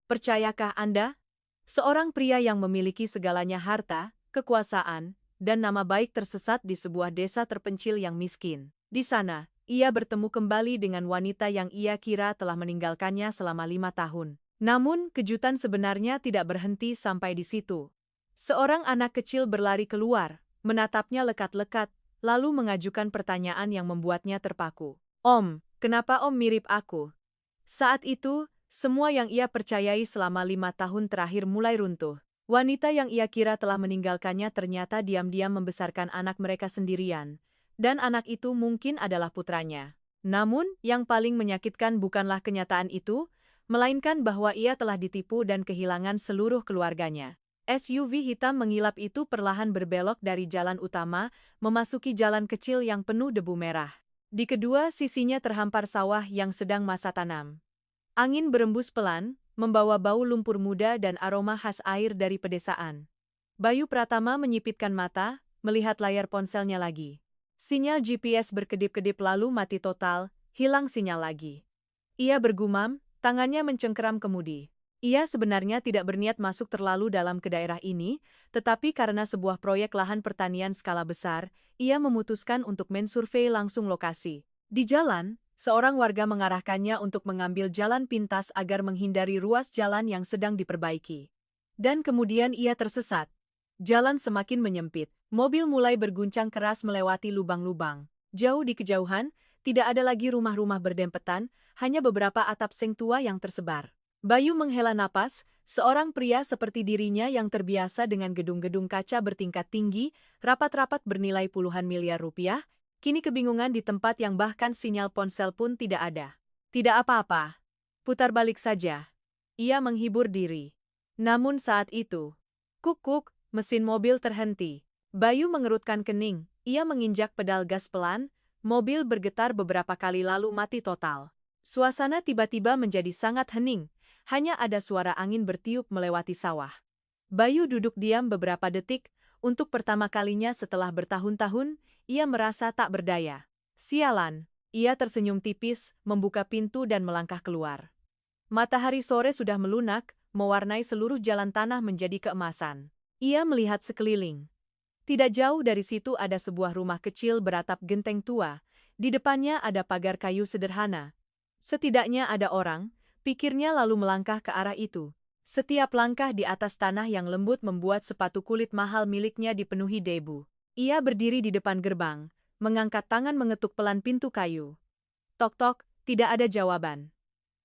Percayakah Anda? Seorang pria yang memiliki segalanya harta, kekuasaan, dan nama baik tersesat di sebuah desa terpencil yang miskin. Di sana, ia bertemu kembali dengan wanita yang ia kira telah meninggalkannya selama 5 tahun. Namun, kejutan sebenarnya tidak berhenti sampai di situ. Seorang anak kecil berlari keluar, menatapnya lekat-lekat, lalu mengajukan pertanyaan yang membuatnya terpaku. Om, kenapa Om mirip aku? Saat itu, semua yang ia percayai selama 5 tahun terakhir mulai runtuh. Wanita yang ia kira telah meninggalkannya ternyata diam-diam membesarkan anak mereka sendirian, dan anak itu mungkin adalah putranya. Namun, yang paling menyakitkan bukanlah kenyataan itu, melainkan bahwa ia telah ditipu dan kehilangan seluruh keluarganya. SUV hitam mengilap itu perlahan berbelok dari jalan utama, memasuki jalan kecil yang penuh debu merah. Di kedua sisinya terhampar sawah yang sedang masa tanam. Angin berembus pelan, membawa bau lumpur muda dan aroma khas air dari pedesaan. Bayu Pratama menyipitkan mata, melihat layar ponselnya lagi. Sinyal GPS berkedip-kedip lalu mati total, hilang sinyal lagi. Ia bergumam, tangannya mencengkeram kemudi. Ia sebenarnya tidak berniat masuk terlalu dalam ke daerah ini, tetapi karena sebuah proyek lahan pertanian skala besar, ia memutuskan untuk mensurvei langsung lokasi. Di jalan, seorang warga mengarahkannya untuk mengambil jalan pintas agar menghindari ruas jalan yang sedang diperbaiki. Dan kemudian ia tersesat. Jalan semakin menyempit, mobil mulai berguncang keras melewati lubang-lubang. Jauh di kejauhan, tidak ada lagi rumah-rumah berdempetan, hanya beberapa atap seng tua yang tersebar. Bayu menghela napas, seorang pria seperti dirinya yang terbiasa dengan gedung-gedung kaca bertingkat tinggi, rapat-rapat bernilai puluhan miliar rupiah, kini kebingungan di tempat yang bahkan sinyal ponsel pun tidak ada. Tidak apa-apa. Putar balik saja. Ia menghibur diri. Namun saat itu, kuk-kuk, mesin mobil terhenti. Bayu mengerutkan kening. Ia menginjak pedal gas pelan, mobil bergetar beberapa kali lalu mati total. Suasana tiba-tiba menjadi sangat hening. Hanya ada suara angin bertiup melewati sawah. Bayu duduk diam beberapa detik. Untuk pertama kalinya setelah bertahun-tahun, ia merasa tak berdaya. Sialan, ia tersenyum tipis, membuka pintu dan melangkah keluar. Matahari sore sudah melunak, mewarnai seluruh jalan tanah menjadi keemasan. Ia melihat sekeliling. Tidak jauh dari situ ada sebuah rumah kecil beratap genteng tua. Di depannya ada pagar kayu sederhana. Setidaknya ada orang, pikirnya lalu melangkah ke arah itu. Setiap langkah di atas tanah yang lembut membuat sepatu kulit mahal miliknya dipenuhi debu. Ia berdiri di depan gerbang, mengangkat tangan mengetuk pelan pintu kayu. Tok-tok, tidak ada jawaban.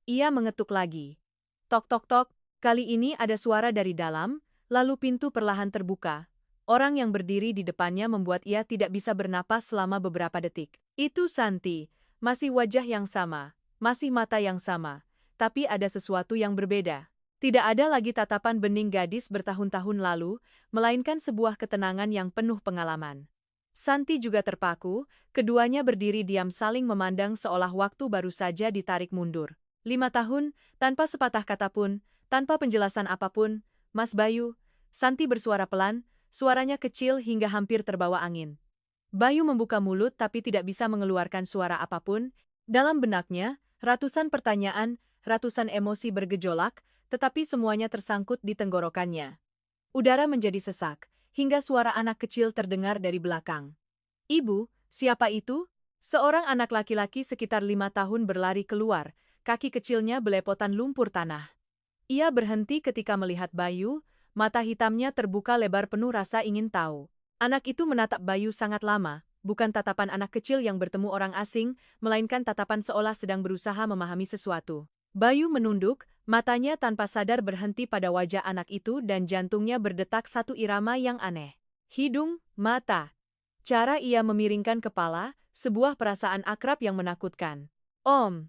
Ia mengetuk lagi. Tok-tok-tok, kali ini ada suara dari dalam, lalu pintu perlahan terbuka. Orang yang berdiri di depannya membuat ia tidak bisa bernapas selama beberapa detik. Itu Santi, masih wajah yang sama, masih mata yang sama, tapi ada sesuatu yang berbeda. Tidak ada lagi tatapan bening gadis bertahun-tahun lalu, melainkan sebuah ketenangan yang penuh pengalaman. Santi juga terpaku, keduanya berdiri diam saling memandang seolah waktu baru saja ditarik mundur. 5 tahun, tanpa sepatah kata pun, tanpa penjelasan apapun, Mas Bayu, Santi bersuara pelan, suaranya kecil hingga hampir terbawa angin. Bayu membuka mulut tapi tidak bisa mengeluarkan suara apapun. Dalam benaknya, ratusan pertanyaan, ratusan emosi bergejolak, tetapi semuanya tersangkut di tenggorokannya. Udara menjadi sesak, hingga suara anak kecil terdengar dari belakang. Ibu, siapa itu? Seorang anak laki-laki sekitar 5 tahun berlari keluar, kaki kecilnya belepotan lumpur tanah. Ia berhenti ketika melihat Bayu, mata hitamnya terbuka lebar penuh rasa ingin tahu. Anak itu menatap Bayu sangat lama, bukan tatapan anak kecil yang bertemu orang asing, melainkan tatapan seolah sedang berusaha memahami sesuatu. Bayu menunduk, matanya tanpa sadar berhenti pada wajah anak itu dan jantungnya berdetak satu irama yang aneh. Hidung, mata. Cara ia memiringkan kepala, sebuah perasaan akrab yang menakutkan. Om.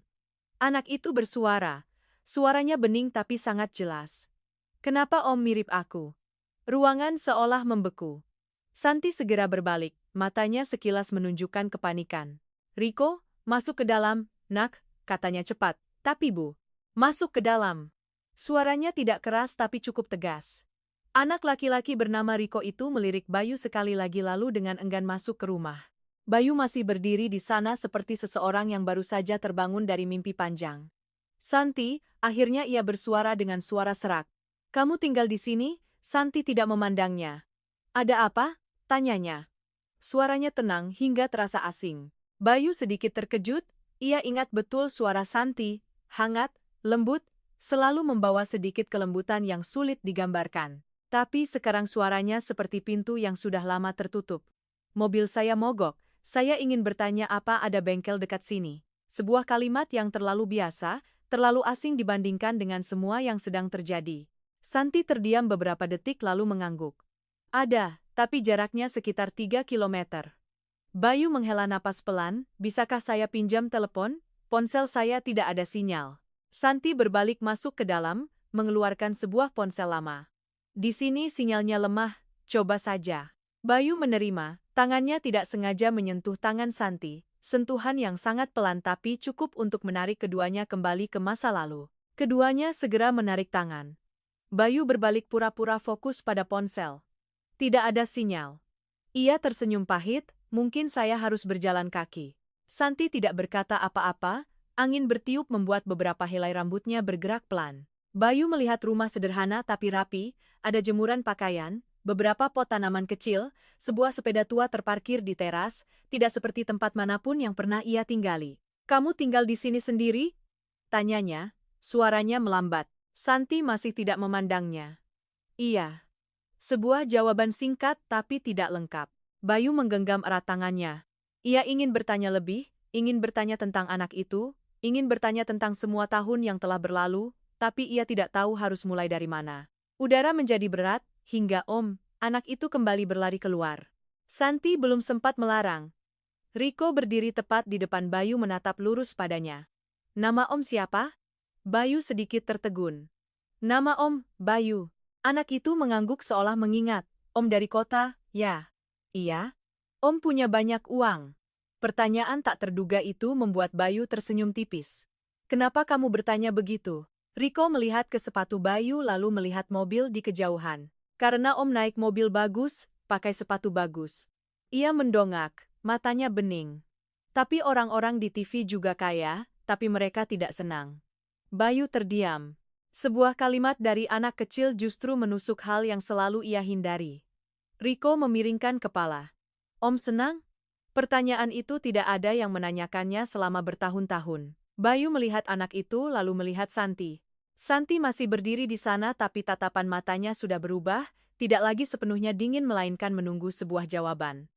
Anak itu bersuara. Suaranya bening tapi sangat jelas. Kenapa Om mirip aku? Ruangan seolah membeku. Santi segera berbalik, matanya sekilas menunjukkan kepanikan. Riko, masuk ke dalam, nak, katanya cepat. Tapi Bu, masuk ke dalam. Suaranya tidak keras tapi cukup tegas. Anak laki-laki bernama Riko itu melirik Bayu sekali lagi lalu dengan enggan masuk ke rumah. Bayu masih berdiri di sana seperti seseorang yang baru saja terbangun dari mimpi panjang. Santi, akhirnya ia bersuara dengan suara serak. Kamu tinggal di sini? Santi tidak memandangnya. Ada apa? Tanyanya. Suaranya tenang hingga terasa asing. Bayu sedikit terkejut, ia ingat betul suara Santi, hangat, lembut, selalu membawa sedikit kelembutan yang sulit digambarkan. Tapi sekarang suaranya seperti pintu yang sudah lama tertutup. Mobil saya mogok, saya ingin bertanya apa ada bengkel dekat sini. Sebuah kalimat yang terlalu biasa, terlalu asing dibandingkan dengan semua yang sedang terjadi. Santi terdiam beberapa detik lalu mengangguk. Ada, tapi jaraknya sekitar 3 kilometer. Bayu menghela napas pelan, bisakah saya pinjam telepon? Ponsel saya tidak ada sinyal. Santi berbalik masuk ke dalam, mengeluarkan sebuah ponsel lama. Di sini sinyalnya lemah, coba saja. Bayu menerima, tangannya tidak sengaja menyentuh tangan Santi, sentuhan yang sangat pelan tapi cukup untuk menarik keduanya kembali ke masa lalu. Keduanya segera menarik tangan. Bayu berbalik pura-pura fokus pada ponsel. Tidak ada sinyal. Ia tersenyum pahit, mungkin saya harus berjalan kaki. Santi tidak berkata apa-apa, angin bertiup membuat beberapa helai rambutnya bergerak pelan. Bayu melihat rumah sederhana tapi rapi, ada jemuran pakaian, beberapa pot tanaman kecil, sebuah sepeda tua terparkir di teras, tidak seperti tempat manapun yang pernah ia tinggali. Kamu tinggal di sini sendiri? Tanyanya, suaranya melambat. Santi masih tidak memandangnya. Iya. Sebuah jawaban singkat tapi tidak lengkap. Bayu menggenggam erat tangannya. Ia ingin bertanya lebih, ingin bertanya tentang anak itu, ingin bertanya tentang semua tahun yang telah berlalu, tapi ia tidak tahu harus mulai dari mana. Udara menjadi berat, hingga anak itu kembali berlari keluar. Santi belum sempat melarang. Riko berdiri tepat di depan Bayu menatap lurus padanya. Nama siapa? Bayu sedikit tertegun. Nama Bayu. Anak itu mengangguk seolah mengingat. Dari kota, ya. Iya. Punya banyak uang. Pertanyaan tak terduga itu membuat Bayu tersenyum tipis. Kenapa kamu bertanya begitu? Riko melihat ke sepatu Bayu lalu melihat mobil di kejauhan. Karena naik mobil bagus, pakai sepatu bagus. Ia mendongak, matanya bening. Tapi orang-orang di TV juga kaya, tapi mereka tidak senang. Bayu terdiam. Sebuah kalimat dari anak kecil justru menusuk hal yang selalu ia hindari. Riko memiringkan kepala. Senang? Pertanyaan itu tidak ada yang menanyakannya selama bertahun-tahun. Bayu melihat anak itu lalu melihat Santi. Santi masih berdiri di sana tapi tatapan matanya sudah berubah, tidak lagi sepenuhnya dingin melainkan menunggu sebuah jawaban.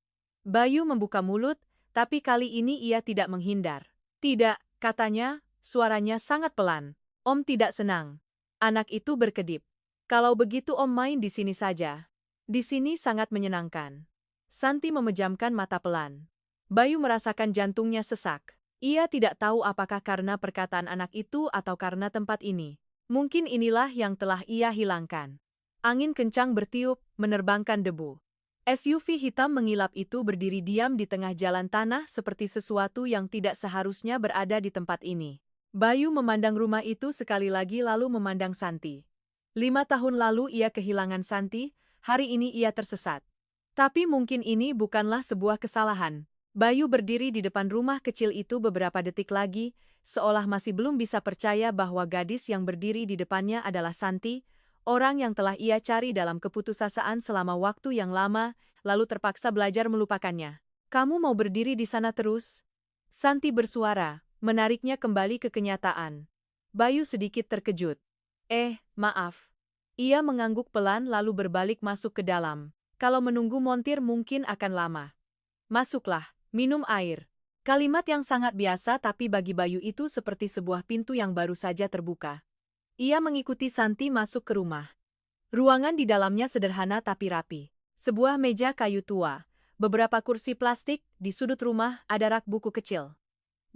Bayu membuka mulut, tapi kali ini ia tidak menghindar. Tidak, katanya, suaranya sangat pelan. Tidak senang. Anak itu berkedip. Kalau begitu main di sini saja. Di sini sangat menyenangkan. Santi memejamkan mata pelan. Bayu merasakan jantungnya sesak. Ia tidak tahu apakah karena perkataan anak itu atau karena tempat ini. Mungkin inilah yang telah ia hilangkan. Angin kencang bertiup, menerbangkan debu. SUV hitam mengilap itu berdiri diam di tengah jalan tanah seperti sesuatu yang tidak seharusnya berada di tempat ini. Bayu memandang rumah itu sekali lagi lalu memandang Santi. 5 tahun lalu ia kehilangan Santi, hari ini ia tersesat. Tapi mungkin ini bukanlah sebuah kesalahan. Bayu berdiri di depan rumah kecil itu beberapa detik lagi, seolah masih belum bisa percaya bahwa gadis yang berdiri di depannya adalah Santi, orang yang telah ia cari dalam keputusasaan selama waktu yang lama, lalu terpaksa belajar melupakannya. Kamu mau berdiri di sana terus? Santi bersuara, menariknya kembali ke kenyataan. Bayu sedikit terkejut. Maaf. Ia mengangguk pelan lalu berbalik masuk ke dalam. Kalau menunggu montir mungkin akan lama. Masuklah. Minum air. Kalimat yang sangat biasa tapi bagi Bayu itu seperti sebuah pintu yang baru saja terbuka. Ia mengikuti Santi masuk ke rumah. Ruangan di dalamnya sederhana tapi rapi. Sebuah meja kayu tua, beberapa kursi plastik, di sudut rumah ada rak buku kecil.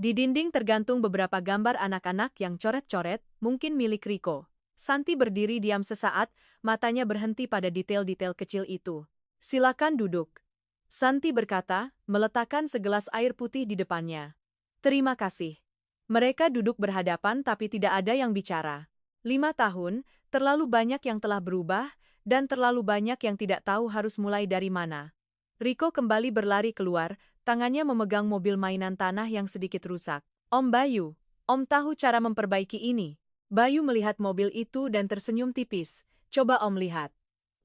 Di dinding tergantung beberapa gambar anak-anak yang coret-coret, mungkin milik Riko. Santi berdiri diam sesaat, matanya berhenti pada detail-detail kecil itu. Silakan duduk. Santi berkata, meletakkan segelas air putih di depannya. Terima kasih. Mereka duduk berhadapan tapi tidak ada yang bicara. 5 tahun, terlalu banyak yang telah berubah, dan terlalu banyak yang tidak tahu harus mulai dari mana. Riko kembali berlari keluar, tangannya memegang mobil mainan tanah yang sedikit rusak. Bayu. Om tahu cara memperbaiki ini. Bayu melihat mobil itu dan tersenyum tipis. Coba Om lihat.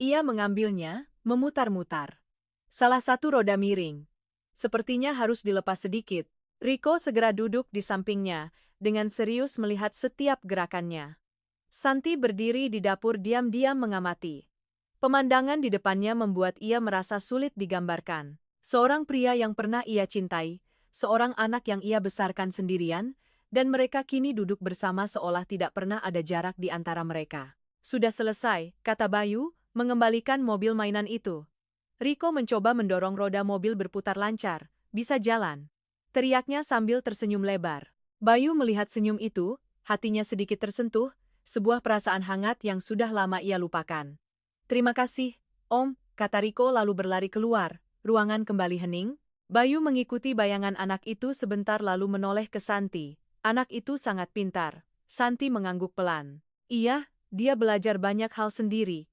Ia mengambilnya, memutar-mutar. Salah satu roda miring. Sepertinya harus dilepas sedikit. Rico segera duduk di sampingnya, dengan serius melihat setiap gerakannya. Santi berdiri di dapur diam-diam mengamati. Pemandangan di depannya membuat ia merasa sulit digambarkan. Seorang pria yang pernah ia cintai, seorang anak yang ia besarkan sendirian, dan mereka kini duduk bersama seolah tidak pernah ada jarak di antara mereka. Sudah selesai, kata Bayu, mengembalikan mobil mainan itu. Rico mencoba mendorong roda mobil berputar lancar, bisa jalan. Teriaknya sambil tersenyum lebar. Bayu melihat senyum itu, hatinya sedikit tersentuh, sebuah perasaan hangat yang sudah lama ia lupakan. Terima kasih, Om, kata Rico lalu berlari keluar. Ruangan kembali hening. Bayu mengikuti bayangan anak itu sebentar lalu menoleh ke Santi. Anak itu sangat pintar. Santi mengangguk pelan. Iya, dia belajar banyak hal sendiri.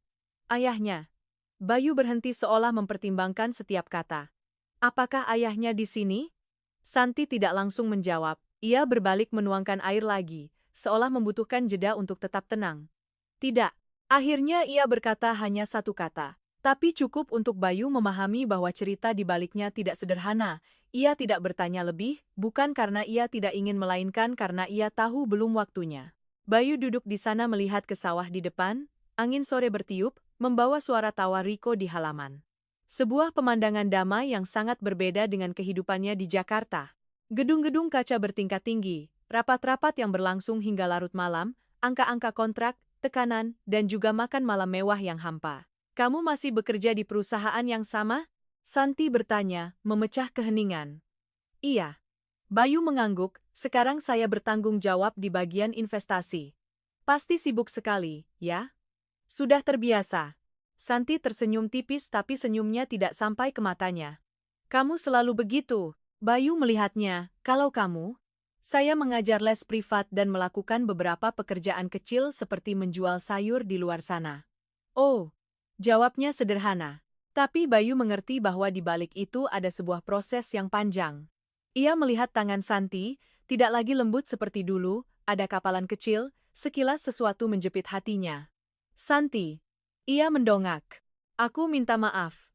Ayahnya. Bayu berhenti seolah mempertimbangkan setiap kata. Apakah ayahnya di sini? Santi tidak langsung menjawab. Ia berbalik menuangkan air lagi, seolah membutuhkan jeda untuk tetap tenang. Tidak. Akhirnya ia berkata hanya satu kata. Tapi cukup untuk Bayu memahami bahwa cerita di baliknya tidak sederhana. Ia tidak bertanya lebih, bukan karena ia tidak ingin melainkan karena ia tahu belum waktunya. Bayu duduk di sana melihat ke sawah di depan, angin sore bertiup, membawa suara tawa Rico di halaman. Sebuah pemandangan damai yang sangat berbeda dengan kehidupannya di Jakarta. Gedung-gedung kaca bertingkat tinggi, rapat-rapat yang berlangsung hingga larut malam, angka-angka kontrak, tekanan, dan juga makan malam mewah yang hampa. Kamu masih bekerja di perusahaan yang sama? Santi bertanya, memecah keheningan. Iya. Bayu mengangguk, sekarang saya bertanggung jawab di bagian investasi. Pasti sibuk sekali, ya? Sudah terbiasa. Santi tersenyum tipis tapi senyumnya tidak sampai ke matanya. Kamu selalu begitu. Bayu melihatnya, kalau kamu? Saya mengajar les privat dan melakukan beberapa pekerjaan kecil seperti menjual sayur di luar sana. Oh. Jawabnya sederhana. Tapi Bayu mengerti bahwa di balik itu ada sebuah proses yang panjang. Ia melihat tangan Santi, tidak lagi lembut seperti dulu, ada kapalan kecil, sekilas sesuatu menjepit hatinya. Santi. Ia mendongak. Aku minta maaf.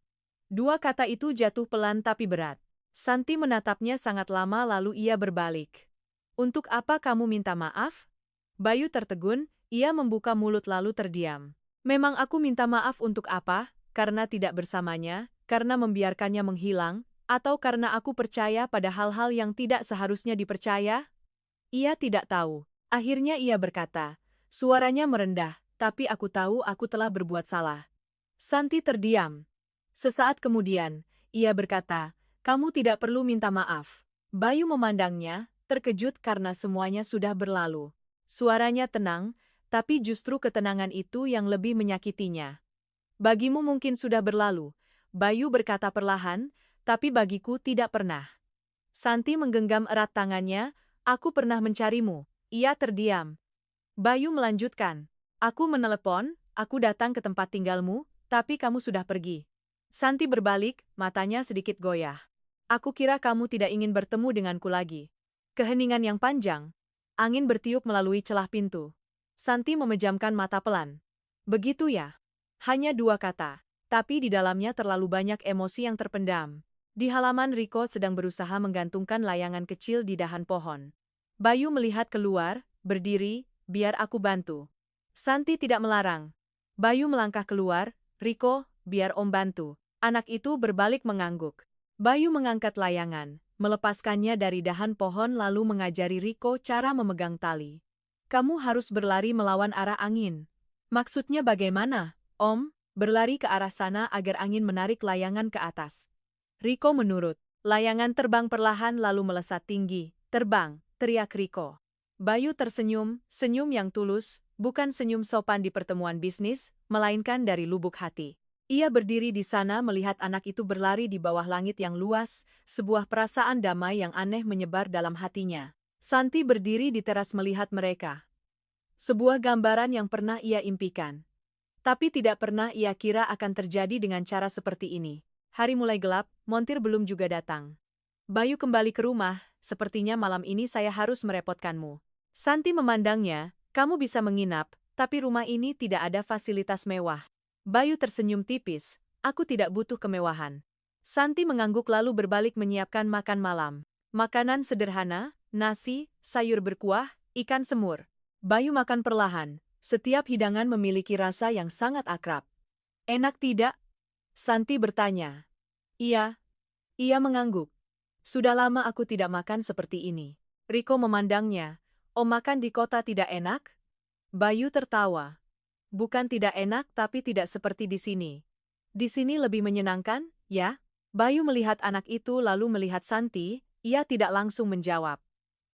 Dua kata itu jatuh pelan tapi berat. Santi menatapnya sangat lama lalu ia berbalik. Untuk apa kamu minta maaf? Bayu tertegun, ia membuka mulut lalu terdiam. Memang aku minta maaf untuk apa? Karena tidak bersamanya, karena membiarkannya menghilang, atau karena aku percaya pada hal-hal yang tidak seharusnya dipercaya? Ia tidak tahu. Akhirnya ia berkata, suaranya merendah, tapi aku tahu aku telah berbuat salah. Santi terdiam. Sesaat kemudian, ia berkata, kamu tidak perlu minta maaf. Bayu memandangnya, terkejut karena semuanya sudah berlalu. Suaranya tenang, tapi justru ketenangan itu yang lebih menyakitinya. Bagimu mungkin sudah berlalu, Bayu berkata perlahan, tapi bagiku tidak pernah. Santi menggenggam erat tangannya, aku pernah mencarimu. Ia terdiam. Bayu melanjutkan, aku menelepon, aku datang ke tempat tinggalmu, tapi kamu sudah pergi. Santi berbalik, matanya sedikit goyah. Aku kira kamu tidak ingin bertemu denganku lagi. Keheningan yang panjang. Angin bertiup melalui celah pintu. Santi memejamkan mata pelan. Begitu ya? Hanya dua kata, tapi di dalamnya terlalu banyak emosi yang terpendam. Di halaman Rico sedang berusaha menggantungkan layangan kecil di dahan pohon. Bayu melihat keluar, berdiri, biar aku bantu. Santi tidak melarang. Bayu melangkah keluar, Rico, biar Om bantu. Anak itu berbalik mengangguk. Bayu mengangkat layangan, melepaskannya dari dahan pohon lalu mengajari Rico cara memegang tali. Kamu harus berlari melawan arah angin. Maksudnya bagaimana, Om? Berlari ke arah sana agar angin menarik layangan ke atas. Rico menurut. Layangan terbang perlahan lalu melesat tinggi. Terbang, teriak Rico. Bayu tersenyum, senyum yang tulus, bukan senyum sopan di pertemuan bisnis, melainkan dari lubuk hati. Ia berdiri di sana melihat anak itu berlari di bawah langit yang luas, sebuah perasaan damai yang aneh menyebar dalam hatinya. Santi berdiri di teras melihat mereka. Sebuah gambaran yang pernah ia impikan. Tapi tidak pernah ia kira akan terjadi dengan cara seperti ini. Hari mulai gelap, montir belum juga datang. Bayu kembali ke rumah, sepertinya malam ini saya harus merepotkanmu. Santi memandangnya, kamu bisa menginap, tapi rumah ini tidak ada fasilitas mewah. Bayu tersenyum tipis, aku tidak butuh kemewahan. Santi mengangguk lalu berbalik menyiapkan makan malam. Makanan sederhana, nasi, sayur berkuah, ikan semur. Bayu makan perlahan, setiap hidangan memiliki rasa yang sangat akrab. Enak tidak? Santi bertanya. Iya. Ia mengangguk. Sudah lama aku tidak makan seperti ini. Riko memandangnya. Om makan di kota tidak enak? Bayu tertawa. Bukan tidak enak tapi tidak seperti di sini. Di sini lebih menyenangkan, ya? Bayu melihat anak itu lalu melihat Santi, ia tidak langsung menjawab.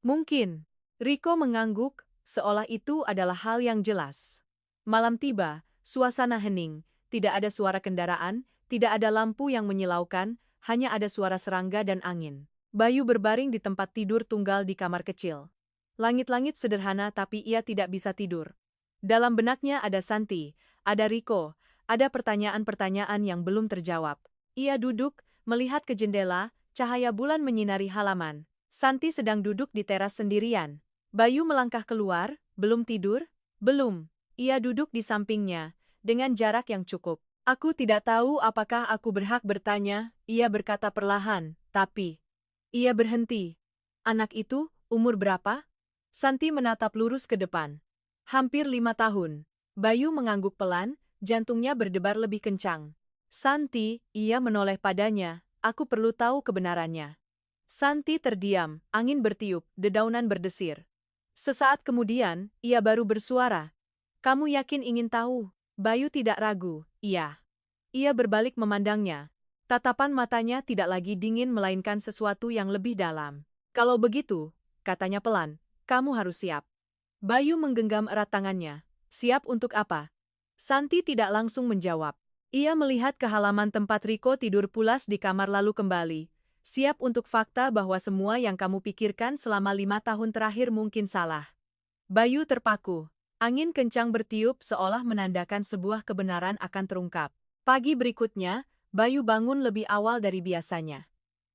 Mungkin. Riko mengangguk, seolah itu adalah hal yang jelas. Malam tiba, suasana hening, tidak ada suara kendaraan, tidak ada lampu yang menyilaukan, hanya ada suara serangga dan angin. Bayu berbaring di tempat tidur tunggal di kamar kecil. Langit-langit sederhana tapi ia tidak bisa tidur. Dalam benaknya ada Santi, ada Riko, ada pertanyaan-pertanyaan yang belum terjawab. Ia duduk, melihat ke jendela, cahaya bulan menyinari halaman. Santi sedang duduk di teras sendirian. Bayu melangkah keluar, belum tidur? Belum. Ia duduk di sampingnya, dengan jarak yang cukup. Aku tidak tahu apakah aku berhak bertanya, ia berkata perlahan, tapi... Ia berhenti. Anak itu, umur berapa? Santi menatap lurus ke depan. Hampir 5 tahun. Bayu mengangguk pelan, jantungnya berdebar lebih kencang. Santi, ia menoleh padanya, aku perlu tahu kebenarannya. Santi terdiam, angin bertiup, dedaunan berdesir. Sesaat kemudian, ia baru bersuara. Kamu yakin ingin tahu? Bayu tidak ragu, iya. Ia berbalik memandangnya. Tatapan matanya tidak lagi dingin melainkan sesuatu yang lebih dalam. Kalau begitu, katanya pelan, kamu harus siap. Bayu menggenggam erat tangannya. Siap untuk apa? Santi tidak langsung menjawab. Ia melihat ke halaman tempat Riko tidur pulas di kamar lalu kembali. Siap untuk fakta bahwa semua yang kamu pikirkan selama 5 tahun terakhir mungkin salah. Bayu terpaku. Angin kencang bertiup seolah menandakan sebuah kebenaran akan terungkap. Pagi berikutnya, Bayu bangun lebih awal dari biasanya.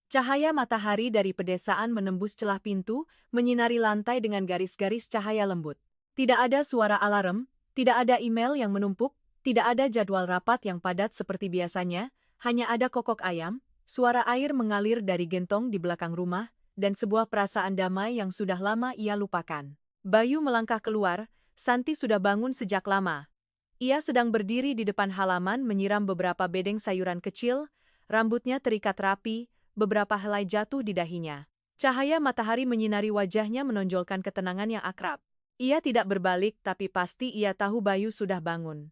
Cahaya matahari dari pedesaan menembus celah pintu, menyinari lantai dengan garis-garis cahaya lembut. Tidak ada suara alarm, tidak ada email yang menumpuk, tidak ada jadwal rapat yang padat seperti biasanya, hanya ada kokok ayam, suara air mengalir dari gentong di belakang rumah, dan sebuah perasaan damai yang sudah lama ia lupakan. Bayu melangkah keluar, Santi sudah bangun sejak lama. Ia sedang berdiri di depan halaman menyiram beberapa bedeng sayuran kecil, rambutnya terikat rapi, beberapa helai jatuh di dahinya. Cahaya matahari menyinari wajahnya menonjolkan ketenangan yang akrab. Ia tidak berbalik tapi pasti ia tahu Bayu sudah bangun.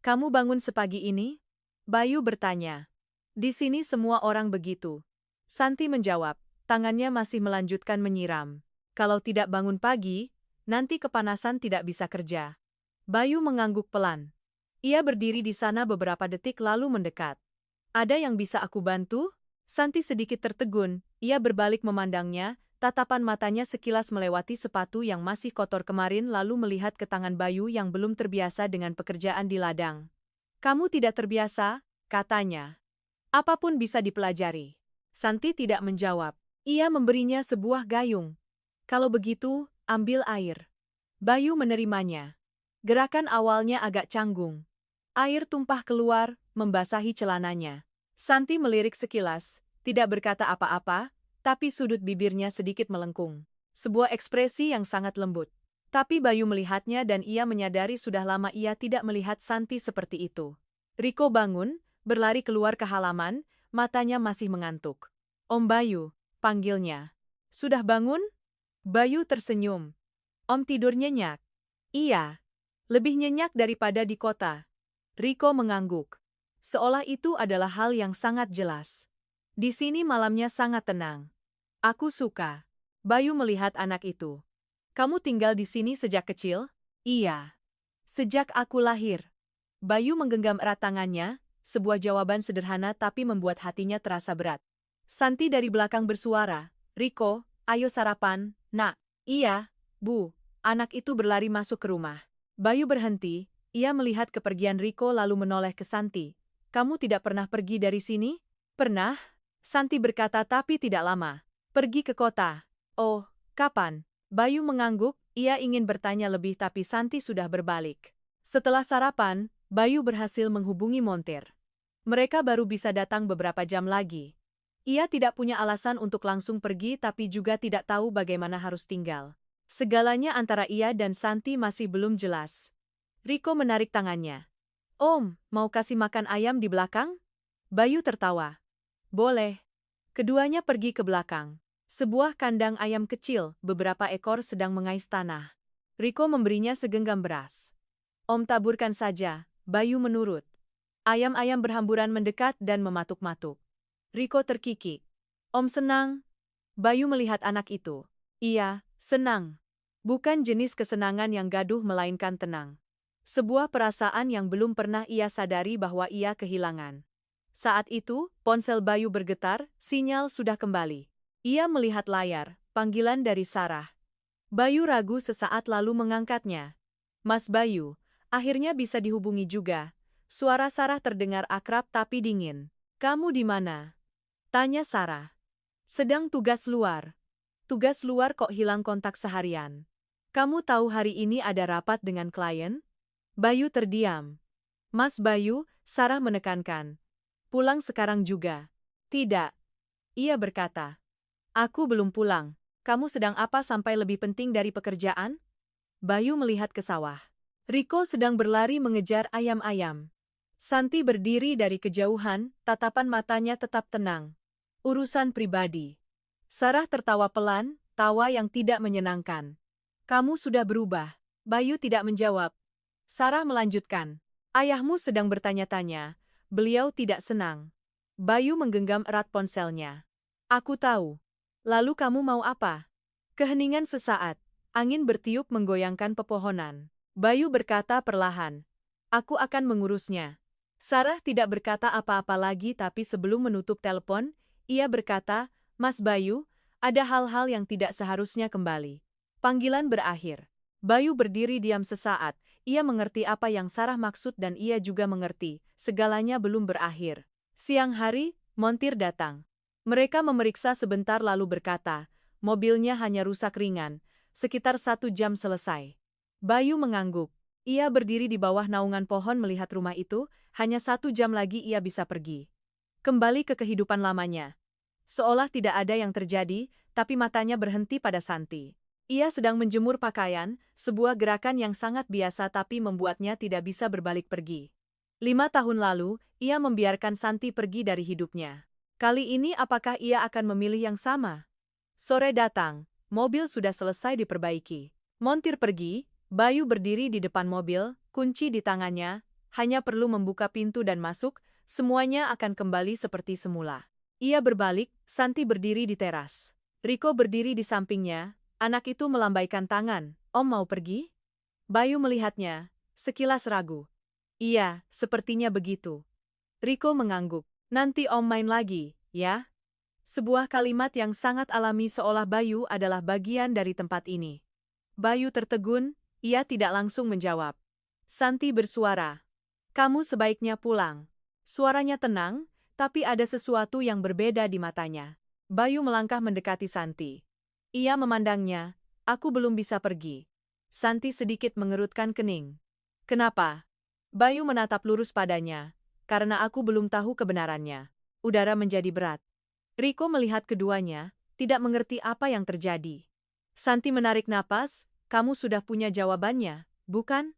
Kamu bangun sepagi ini? Bayu bertanya. Di sini semua orang begitu. Santi menjawab, tangannya masih melanjutkan menyiram. Kalau tidak bangun pagi, nanti kepanasan tidak bisa kerja. Bayu mengangguk pelan. Ia berdiri di sana beberapa detik lalu mendekat. Ada yang bisa aku bantu? Santi sedikit tertegun, ia berbalik memandangnya, tatapan matanya sekilas melewati sepatu yang masih kotor kemarin lalu melihat ke tangan Bayu yang belum terbiasa dengan pekerjaan di ladang. Kamu tidak terbiasa, katanya. Apapun bisa dipelajari. Santi tidak menjawab. Ia memberinya sebuah gayung. Kalau begitu, ambil air. Bayu menerimanya. Gerakan awalnya agak canggung. Air tumpah keluar, membasahi celananya. Santi melirik sekilas, tidak berkata apa-apa, tapi sudut bibirnya sedikit melengkung. Sebuah ekspresi yang sangat lembut. Tapi Bayu melihatnya dan ia menyadari sudah lama ia tidak melihat Santi seperti itu. Riko bangun, berlari keluar ke halaman, matanya masih mengantuk. Om Bayu, panggilnya. Sudah bangun? Bayu tersenyum. Om tidur nyenyak. Iya. Lebih nyenyak daripada di kota. Riko mengangguk. Seolah itu adalah hal yang sangat jelas. Di sini malamnya sangat tenang. Aku suka. Bayu melihat anak itu. Kamu tinggal di sini sejak kecil? Iya. Sejak aku lahir. Bayu menggenggam erat tangannya, sebuah jawaban sederhana tapi membuat hatinya terasa berat. Santi dari belakang bersuara, Riko, ayo sarapan, nak. Iya, Bu. Anak itu berlari masuk ke rumah. Bayu berhenti, ia melihat kepergian Riko lalu menoleh ke Santi. Kamu tidak pernah pergi dari sini? Pernah, Santi berkata tapi tidak lama. Pergi ke kota. Oh, kapan? Bayu mengangguk, Ia ingin bertanya lebih tapi Santi sudah berbalik. Setelah sarapan, Bayu berhasil menghubungi montir. Mereka baru bisa datang beberapa jam lagi. Ia tidak punya alasan untuk langsung pergi tapi juga tidak tahu bagaimana harus tinggal. Segalanya antara ia dan Santi masih belum jelas. Riko menarik tangannya. Om, mau kasih makan ayam di belakang? Bayu tertawa. Boleh. Keduanya pergi ke belakang. Sebuah kandang ayam kecil, beberapa ekor sedang mengais tanah. Riko memberinya segenggam beras. Om taburkan saja, Bayu menurut. Ayam-ayam berhamburan mendekat dan mematuk-matuk. Riko terkikik. Om senang? Bayu melihat anak itu. Iya, senang. Bukan jenis kesenangan yang gaduh melainkan tenang. Sebuah perasaan yang belum pernah ia sadari bahwa ia kehilangan. Saat itu, ponsel Bayu bergetar, sinyal sudah kembali. Ia melihat layar, panggilan dari Sarah. Bayu ragu sesaat lalu mengangkatnya. Mas Bayu, akhirnya bisa dihubungi juga. Suara Sarah terdengar akrab tapi dingin. Kamu di mana? Tanya Sarah. Sedang tugas luar. Tugas luar kok hilang kontak seharian. Kamu tahu hari ini ada rapat dengan klien? Bayu terdiam. Mas Bayu, Sarah menekankan. Pulang sekarang juga. Tidak. Ia berkata. Aku belum pulang. Kamu sedang apa sampai lebih penting dari pekerjaan? Bayu melihat ke sawah. Riko sedang berlari mengejar ayam-ayam. Santi berdiri dari kejauhan, tatapan matanya tetap tenang. Urusan pribadi. Sarah tertawa pelan, tawa yang tidak menyenangkan. Kamu sudah berubah. Bayu tidak menjawab. Sarah melanjutkan. Ayahmu sedang bertanya-tanya. Beliau tidak senang. Bayu menggenggam erat ponselnya. Aku tahu. Lalu kamu mau apa? Keheningan sesaat. Angin bertiup menggoyangkan pepohonan. Bayu berkata perlahan. Aku akan mengurusnya. Sarah tidak berkata apa-apa lagi tapi sebelum menutup telepon, ia berkata, Mas Bayu, ada hal-hal yang tidak seharusnya kembali. Panggilan berakhir. Bayu berdiri diam sesaat, ia mengerti apa yang Sarah maksud dan ia juga mengerti, segalanya belum berakhir. Siang hari, montir datang. Mereka memeriksa sebentar lalu berkata, mobilnya hanya rusak ringan, sekitar 1 jam selesai. Bayu mengangguk. Ia berdiri di bawah naungan pohon melihat rumah itu, hanya 1 jam lagi ia bisa pergi. Kembali ke kehidupan lamanya. Seolah tidak ada yang terjadi, tapi matanya berhenti pada Santi. Ia sedang menjemur pakaian, sebuah gerakan yang sangat biasa tapi membuatnya tidak bisa berbalik pergi. 5 tahun lalu, ia membiarkan Santi pergi dari hidupnya. Kali ini apakah ia akan memilih yang sama? Sore datang, mobil sudah selesai diperbaiki. Montir pergi, Bayu berdiri di depan mobil, kunci di tangannya, hanya perlu membuka pintu dan masuk, semuanya akan kembali seperti semula. Ia berbalik, Santi berdiri di teras. Riko berdiri di sampingnya. Anak itu melambaikan tangan. Om mau pergi? Bayu melihatnya, sekilas ragu. Iya, sepertinya begitu. Riko mengangguk. Nanti om main lagi, ya? Sebuah kalimat yang sangat alami seolah Bayu adalah bagian dari tempat ini. Bayu tertegun, ia tidak langsung menjawab. Santi bersuara. Kamu sebaiknya pulang. Suaranya tenang, tapi ada sesuatu yang berbeda di matanya. Bayu melangkah mendekati Santi. Ia memandangnya, aku belum bisa pergi. Santi sedikit mengerutkan kening. Kenapa? Bayu menatap lurus padanya. Karena aku belum tahu kebenarannya. Udara menjadi berat. Riko melihat keduanya, tidak mengerti apa yang terjadi. Santi menarik napas, kamu sudah punya jawabannya, bukan?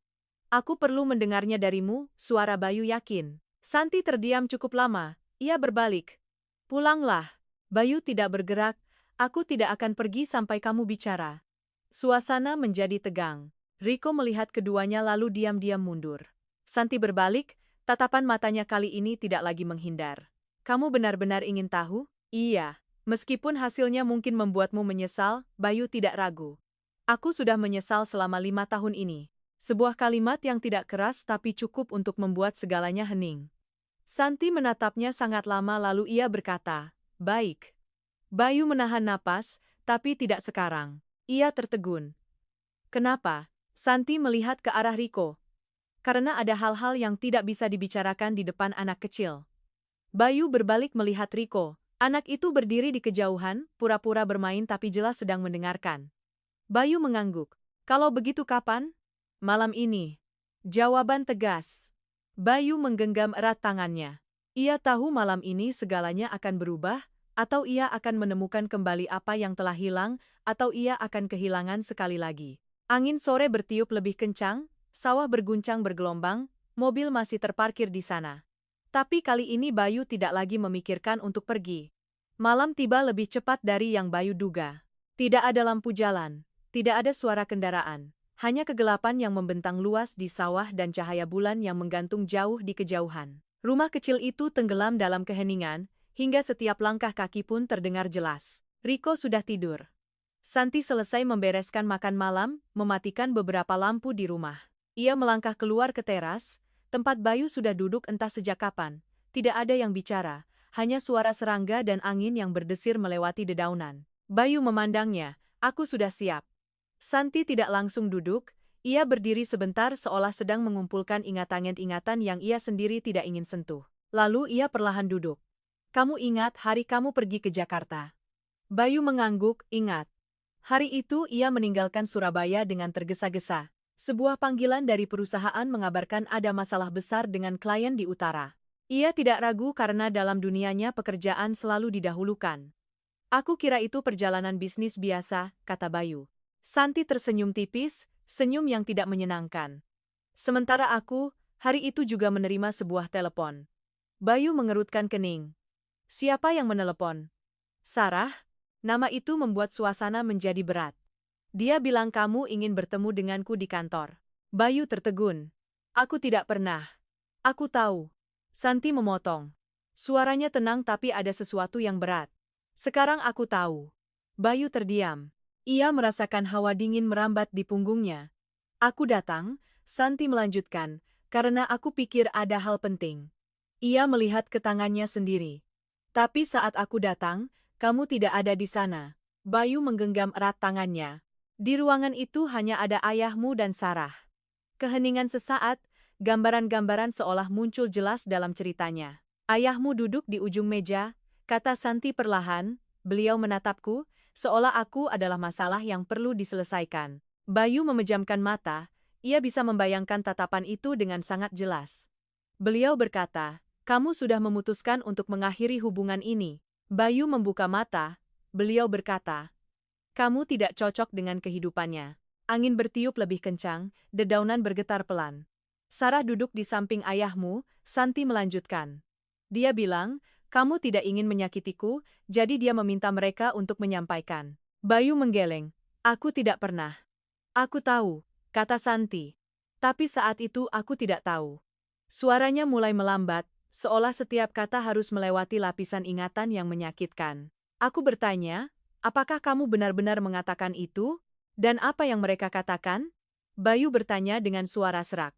Aku perlu mendengarnya darimu, suara Bayu yakin. Santi terdiam cukup lama, ia berbalik. Pulanglah. Bayu tidak bergerak. Aku tidak akan pergi sampai kamu bicara. Suasana menjadi tegang. Riko melihat keduanya lalu diam-diam mundur. Santi berbalik, tatapan matanya kali ini tidak lagi menghindar. Kamu benar-benar ingin tahu? Iya. Meskipun hasilnya mungkin membuatmu menyesal, Bayu tidak ragu. Aku sudah menyesal selama 5 tahun ini. Sebuah kalimat yang tidak keras tapi cukup untuk membuat segalanya hening. Santi menatapnya sangat lama lalu ia berkata, baik. Bayu menahan napas, tapi tidak sekarang. Ia tertegun. Kenapa? Santi melihat ke arah Riko. Karena ada hal-hal yang tidak bisa dibicarakan di depan anak kecil. Bayu berbalik melihat Riko. Anak itu berdiri di kejauhan, pura-pura bermain tapi jelas sedang mendengarkan. Bayu mengangguk. Kalau begitu kapan? Malam ini. Jawaban tegas. Bayu menggenggam erat tangannya. Ia tahu malam ini segalanya akan berubah, atau ia akan menemukan kembali apa yang telah hilang, atau ia akan kehilangan sekali lagi. Angin sore bertiup lebih kencang, sawah berguncang bergelombang, mobil masih terparkir di sana. Tapi kali ini Bayu tidak lagi memikirkan untuk pergi. Malam tiba lebih cepat dari yang Bayu duga. Tidak ada lampu jalan. Tidak ada suara kendaraan, hanya kegelapan yang membentang luas di sawah dan cahaya bulan yang menggantung jauh di kejauhan. Rumah kecil itu tenggelam dalam keheningan, hingga setiap langkah kaki pun terdengar jelas. Riko sudah tidur. Santi selesai membereskan makan malam, mematikan beberapa lampu di rumah. Ia melangkah keluar ke teras, tempat Bayu sudah duduk entah sejak kapan. Tidak ada yang bicara, hanya suara serangga dan angin yang berdesir melewati dedaunan. Bayu memandangnya, "Aku sudah siap." Santi tidak langsung duduk, ia berdiri sebentar seolah sedang mengumpulkan ingatan-ingatan yang ia sendiri tidak ingin sentuh. Lalu ia perlahan duduk. "Kamu ingat hari kamu pergi ke Jakarta?" Bayu mengangguk, ingat. Hari itu ia meninggalkan Surabaya dengan tergesa-gesa. Sebuah panggilan dari perusahaan mengabarkan ada masalah besar dengan klien di utara. Ia tidak ragu karena dalam dunianya pekerjaan selalu didahulukan. "Aku kira itu perjalanan bisnis biasa," kata Bayu. Santi tersenyum tipis, senyum yang tidak menyenangkan. "Sementara aku, hari itu juga menerima sebuah telepon." Bayu mengerutkan kening. "Siapa yang menelepon?" "Sarah." Nama itu membuat suasana menjadi berat. "Dia bilang kamu ingin bertemu denganku di kantor." Bayu tertegun. "Aku tidak pernah." "Aku tahu." Santi memotong. Suaranya tenang tapi ada sesuatu yang berat. "Sekarang aku tahu." Bayu terdiam. Ia merasakan hawa dingin merambat di punggungnya. "Aku datang," Santi melanjutkan, "karena aku pikir ada hal penting." Ia melihat ke tangannya sendiri. "Tapi saat aku datang, kamu tidak ada di sana." Bayu menggenggam erat tangannya. Di ruangan itu hanya ada ayahmu dan Sarah. Keheningan sesaat, gambaran-gambaran seolah muncul jelas dalam ceritanya. "Ayahmu duduk di ujung meja," kata Santi perlahan, "beliau menatapku, seolah aku adalah masalah yang perlu diselesaikan." Bayu memejamkan mata, ia bisa membayangkan tatapan itu dengan sangat jelas. Beliau berkata, "Kamu sudah memutuskan untuk mengakhiri hubungan ini." Bayu membuka mata, beliau berkata, "Kamu tidak cocok dengan kehidupannya." Angin bertiup lebih kencang, dedaunan bergetar pelan. "Sarah duduk di samping ayahmu," Santi melanjutkan. "Dia bilang, kamu tidak ingin menyakitiku, jadi dia meminta mereka untuk menyampaikan." Bayu menggeleng. "Aku tidak pernah." "Aku tahu," kata Santi. "Tapi saat itu aku tidak tahu." Suaranya mulai melambat, seolah setiap kata harus melewati lapisan ingatan yang menyakitkan. "Aku bertanya, apakah kamu benar-benar mengatakan itu? Dan apa yang mereka katakan?" Bayu bertanya dengan suara serak.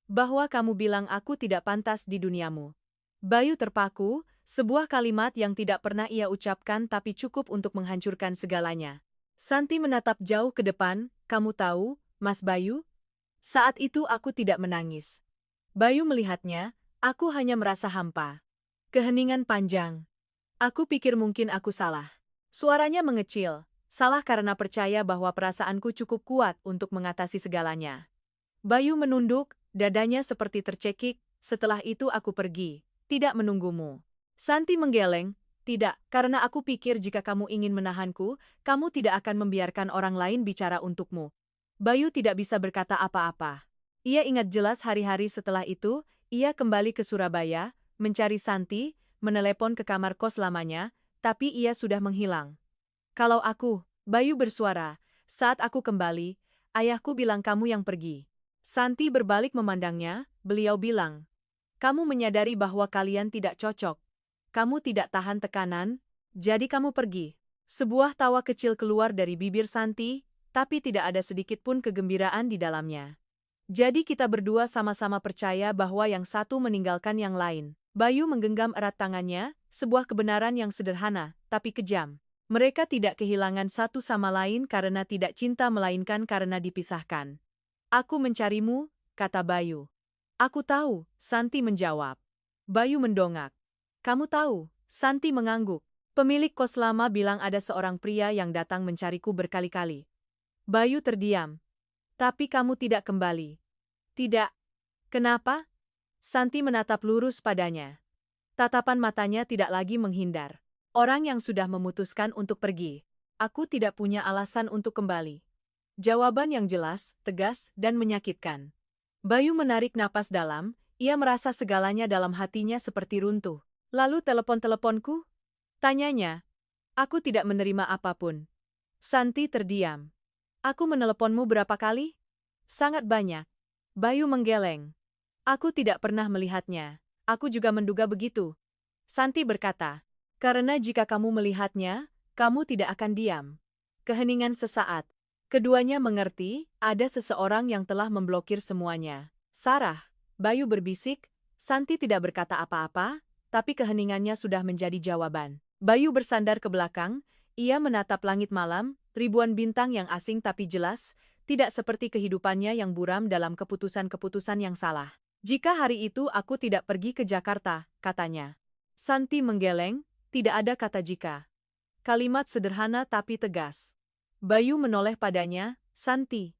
"Bahwa kamu bilang aku tidak pantas di duniamu." Bayu terpaku, sebuah kalimat yang tidak pernah ia ucapkan tapi cukup untuk menghancurkan segalanya. Santi menatap jauh ke depan, "Kamu tahu, Mas Bayu? Saat itu aku tidak menangis." Bayu melihatnya, "Aku hanya merasa hampa." Keheningan panjang. "Aku pikir mungkin aku salah." Suaranya mengecil, "Salah karena percaya bahwa perasaanku cukup kuat untuk mengatasi segalanya." Bayu menunduk, dadanya seperti tercekik, "Setelah itu aku pergi, tidak menunggumu." Santi menggeleng, "Tidak, karena aku pikir jika kamu ingin menahanku, kamu tidak akan membiarkan orang lain bicara untukmu." Bayu tidak bisa berkata apa-apa. Ia ingat jelas hari-hari setelah itu, ia kembali ke Surabaya, mencari Santi, menelepon ke kamar kos lamanya, tapi ia sudah menghilang. "Kalau aku," Bayu bersuara, "saat aku kembali, ayahku bilang kamu yang pergi." Santi berbalik memandangnya, beliau bilang, "Kamu menyadari bahwa kalian tidak cocok. Kamu tidak tahan tekanan, jadi kamu pergi." Sebuah tawa kecil keluar dari bibir Santi, tapi tidak ada sedikit pun kegembiraan di dalamnya. "Jadi kita berdua sama-sama percaya bahwa yang satu meninggalkan yang lain." Bayu menggenggam erat tangannya, sebuah kebenaran yang sederhana, tapi kejam. Mereka tidak kehilangan satu sama lain karena tidak cinta melainkan karena dipisahkan. "Aku mencarimu," kata Bayu. "Aku tahu," Santi menjawab. Bayu mendongak. "Kamu tahu?" Santi mengangguk. "Pemilik kos lama bilang ada seorang pria yang datang mencariku berkali-kali." Bayu terdiam. Tapi kamu tidak kembali. Tidak. Kenapa? Santi menatap lurus padanya. Tatapan matanya tidak lagi menghindar. Orang yang sudah memutuskan untuk pergi. Aku tidak punya alasan untuk kembali. Jawaban yang jelas, tegas, dan menyakitkan. Bayu menarik napas dalam, ia merasa segalanya dalam hatinya seperti runtuh. Lalu telepon-teleponku? Tanyanya. Aku tidak menerima apapun. Santi terdiam. Aku meneleponmu berapa kali? Sangat banyak. Bayu menggeleng. Aku tidak pernah melihatnya. Aku juga menduga begitu. Santi berkata. Karena jika kamu melihatnya, kamu tidak akan diam. Keheningan sesaat. Keduanya mengerti, ada seseorang yang telah memblokir semuanya. Sarah, Bayu berbisik, Santi tidak berkata apa-apa, tapi keheningannya sudah menjadi jawaban. Bayu bersandar ke belakang, ia menatap langit malam, ribuan bintang yang asing tapi jelas, tidak seperti kehidupannya yang buram dalam keputusan-keputusan yang salah. Jika hari itu aku tidak pergi ke Jakarta, katanya. Santi menggeleng, tidak ada kata jika. Kalimat sederhana tapi tegas. Bayu menoleh padanya, Santi.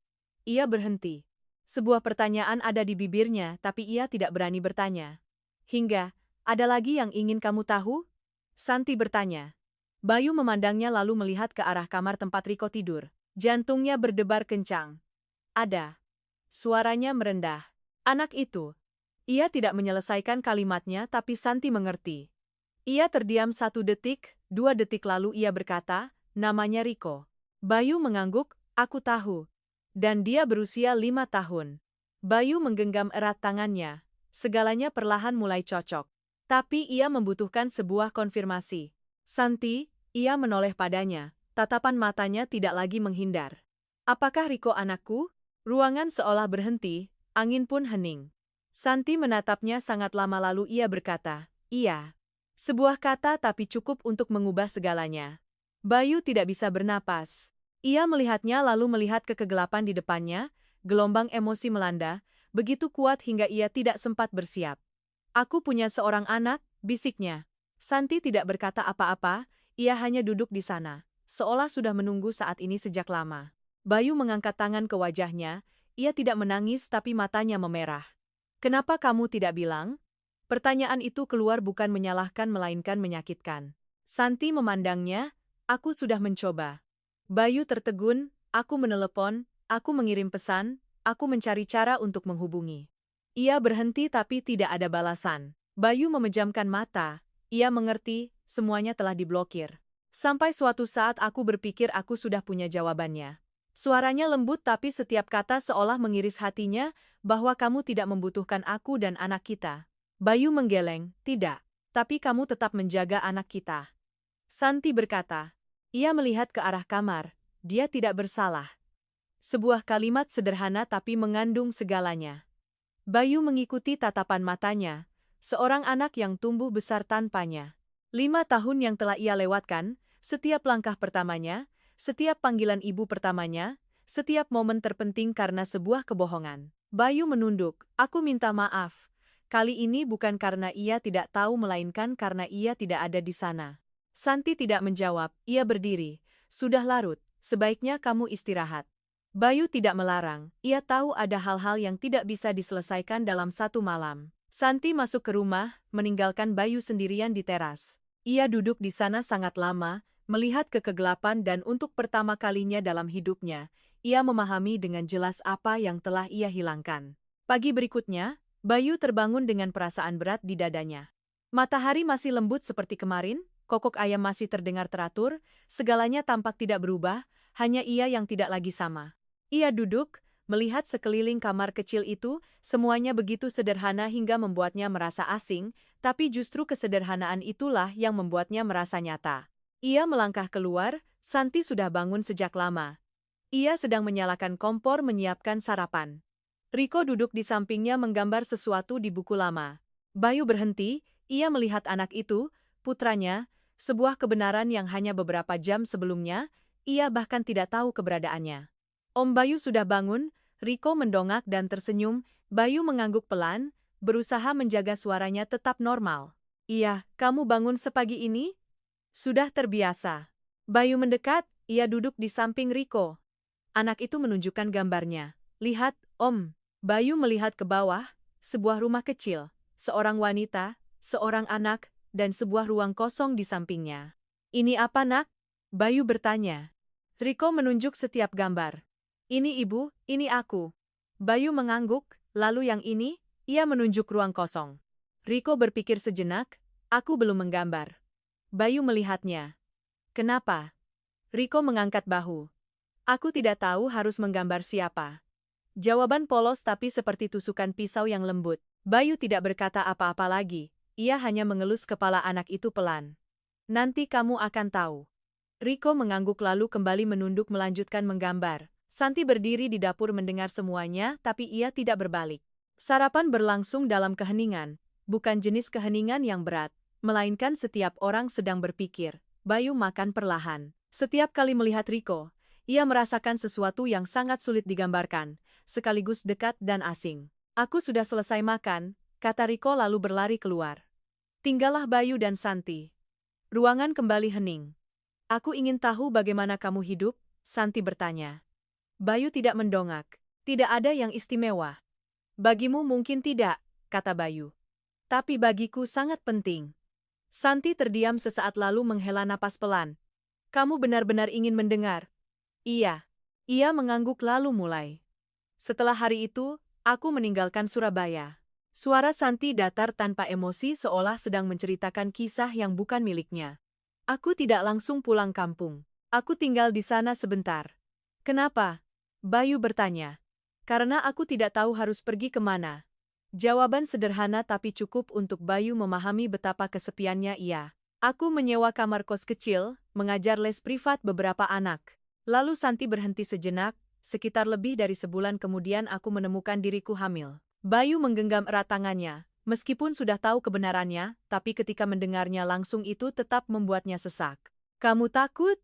Ia berhenti. Sebuah pertanyaan ada di bibirnya tapi ia tidak berani bertanya. Hingga, ada lagi yang ingin kamu tahu? Santi bertanya. Bayu memandangnya lalu melihat ke arah kamar tempat Riko tidur. Jantungnya berdebar kencang. Ada. Suaranya merendah. Anak itu. Ia tidak menyelesaikan kalimatnya tapi Santi mengerti. Ia terdiam 1 detik, 2 detik lalu ia berkata, namanya Riko. Bayu mengangguk, aku tahu. Dan dia berusia 5 tahun. Bayu menggenggam erat tangannya. Segalanya perlahan mulai cocok. Tapi ia membutuhkan sebuah konfirmasi. Santi, ia menoleh padanya. Tatapan matanya tidak lagi menghindar. Apakah Riko anakku? Ruangan seolah berhenti, angin pun hening. Santi menatapnya sangat lama lalu ia berkata, iya. Sebuah kata tapi cukup untuk mengubah segalanya. Bayu tidak bisa bernapas. Ia melihatnya lalu melihat ke kegelapan di depannya, gelombang emosi melanda, begitu kuat hingga ia tidak sempat bersiap. Aku punya seorang anak, bisiknya. Santi tidak berkata apa-apa, ia hanya duduk di sana, seolah sudah menunggu saat ini sejak lama. Bayu mengangkat tangan ke wajahnya, ia tidak menangis tapi matanya memerah. Kenapa kamu tidak bilang? Pertanyaan itu keluar bukan menyalahkan melainkan menyakitkan. Santi memandangnya, aku sudah mencoba. Bayu tertegun, aku menelepon, aku mengirim pesan, aku mencari cara untuk menghubungi. Ia berhenti tapi tidak ada balasan. Bayu memejamkan mata, ia mengerti, semuanya telah diblokir. Sampai suatu saat aku berpikir aku sudah punya jawabannya. Suaranya lembut tapi setiap kata seolah mengiris hatinya, bahwa kamu tidak membutuhkan aku dan anak kita. Bayu menggeleng, tidak. Tapi kamu tetap menjaga anak kita. Santi berkata. Ia melihat ke arah kamar, dia tidak bersalah. Sebuah kalimat sederhana tapi mengandung segalanya. Bayu mengikuti tatapan matanya, seorang anak yang tumbuh besar tanpanya. 5 tahun yang telah ia lewatkan, setiap langkah pertamanya, setiap panggilan ibu pertamanya, setiap momen terpenting karena sebuah kebohongan. Bayu menunduk, aku minta maaf. Kali ini bukan karena ia tidak tahu melainkan karena ia tidak ada di sana. Santi tidak menjawab, ia berdiri. Sudah larut, sebaiknya kamu istirahat. Bayu tidak melarang, ia tahu ada hal-hal yang tidak bisa diselesaikan dalam satu malam. Santi masuk ke rumah, meninggalkan Bayu sendirian di teras. Ia duduk di sana sangat lama, melihat ke kegelapan dan untuk pertama kalinya dalam hidupnya, ia memahami dengan jelas apa yang telah ia hilangkan. Pagi berikutnya, Bayu terbangun dengan perasaan berat di dadanya. Matahari masih lembut seperti kemarin, kokok ayam masih terdengar teratur, segalanya tampak tidak berubah, hanya ia yang tidak lagi sama. Ia duduk, melihat sekeliling kamar kecil itu, semuanya begitu sederhana hingga membuatnya merasa asing, tapi justru kesederhanaan itulah yang membuatnya merasa nyata. Ia melangkah keluar, Santi sudah bangun sejak lama. Ia sedang menyalakan kompor menyiapkan sarapan. Riko duduk di sampingnya menggambar sesuatu di buku lama. Bayu berhenti, ia melihat anak itu, putranya, sebuah kebenaran yang hanya beberapa jam sebelumnya, ia bahkan tidak tahu keberadaannya. Om Bayu sudah bangun, Riko mendongak dan tersenyum, Bayu mengangguk pelan, berusaha menjaga suaranya tetap normal. Iya, kamu bangun sepagi ini? Sudah terbiasa. Bayu mendekat, ia duduk di samping Riko. Anak itu menunjukkan gambarnya. Lihat, Om. Bayu melihat ke bawah, sebuah rumah kecil, seorang wanita, seorang anak, dan sebuah ruang kosong di sampingnya. Ini apa, Nak? Bayu bertanya. Riko menunjuk setiap gambar. Ini ibu, ini aku. Bayu mengangguk, lalu yang ini, ia menunjuk ruang kosong. Riko berpikir sejenak, aku belum menggambar. Bayu melihatnya. Kenapa? Riko mengangkat bahu. Aku tidak tahu harus menggambar siapa. Jawaban polos tapi seperti tusukan pisau yang lembut. Bayu tidak berkata apa-apa lagi, ia hanya mengelus kepala anak itu pelan. Nanti kamu akan tahu. Riko mengangguk lalu kembali menunduk melanjutkan menggambar. Santi berdiri di dapur mendengar semuanya tapi ia tidak berbalik. Sarapan berlangsung dalam keheningan, bukan jenis keheningan yang berat, melainkan setiap orang sedang berpikir. Bayu makan perlahan. Setiap kali melihat Riko, ia merasakan sesuatu yang sangat sulit digambarkan, sekaligus dekat dan asing. Aku sudah selesai makan, kata Riko lalu berlari keluar. Tinggallah Bayu dan Santi. Ruangan kembali hening. Aku ingin tahu bagaimana kamu hidup, Santi bertanya. Bayu tidak mendongak. Tidak ada yang istimewa. Bagimu mungkin tidak, kata Bayu. Tapi bagiku sangat penting. Santi terdiam sesaat lalu menghela napas pelan. Kamu benar-benar ingin mendengar? Iya. Ia mengangguk lalu mulai. Setelah hari itu, aku meninggalkan Surabaya. Suara Santi datar tanpa emosi seolah sedang menceritakan kisah yang bukan miliknya. Aku tidak langsung pulang kampung. Aku tinggal di sana sebentar. Kenapa? Bayu bertanya. Karena aku tidak tahu harus pergi kemana. Jawaban sederhana tapi cukup untuk Bayu memahami betapa kesepiannya ia. Aku menyewa kamar kos kecil, mengajar les privat beberapa anak. Lalu Santi berhenti sejenak, sekitar lebih dari sebulan kemudian aku menemukan diriku hamil. Bayu menggenggam erat tangannya, meskipun sudah tahu kebenarannya, tapi ketika mendengarnya langsung itu tetap membuatnya sesak. Kamu takut?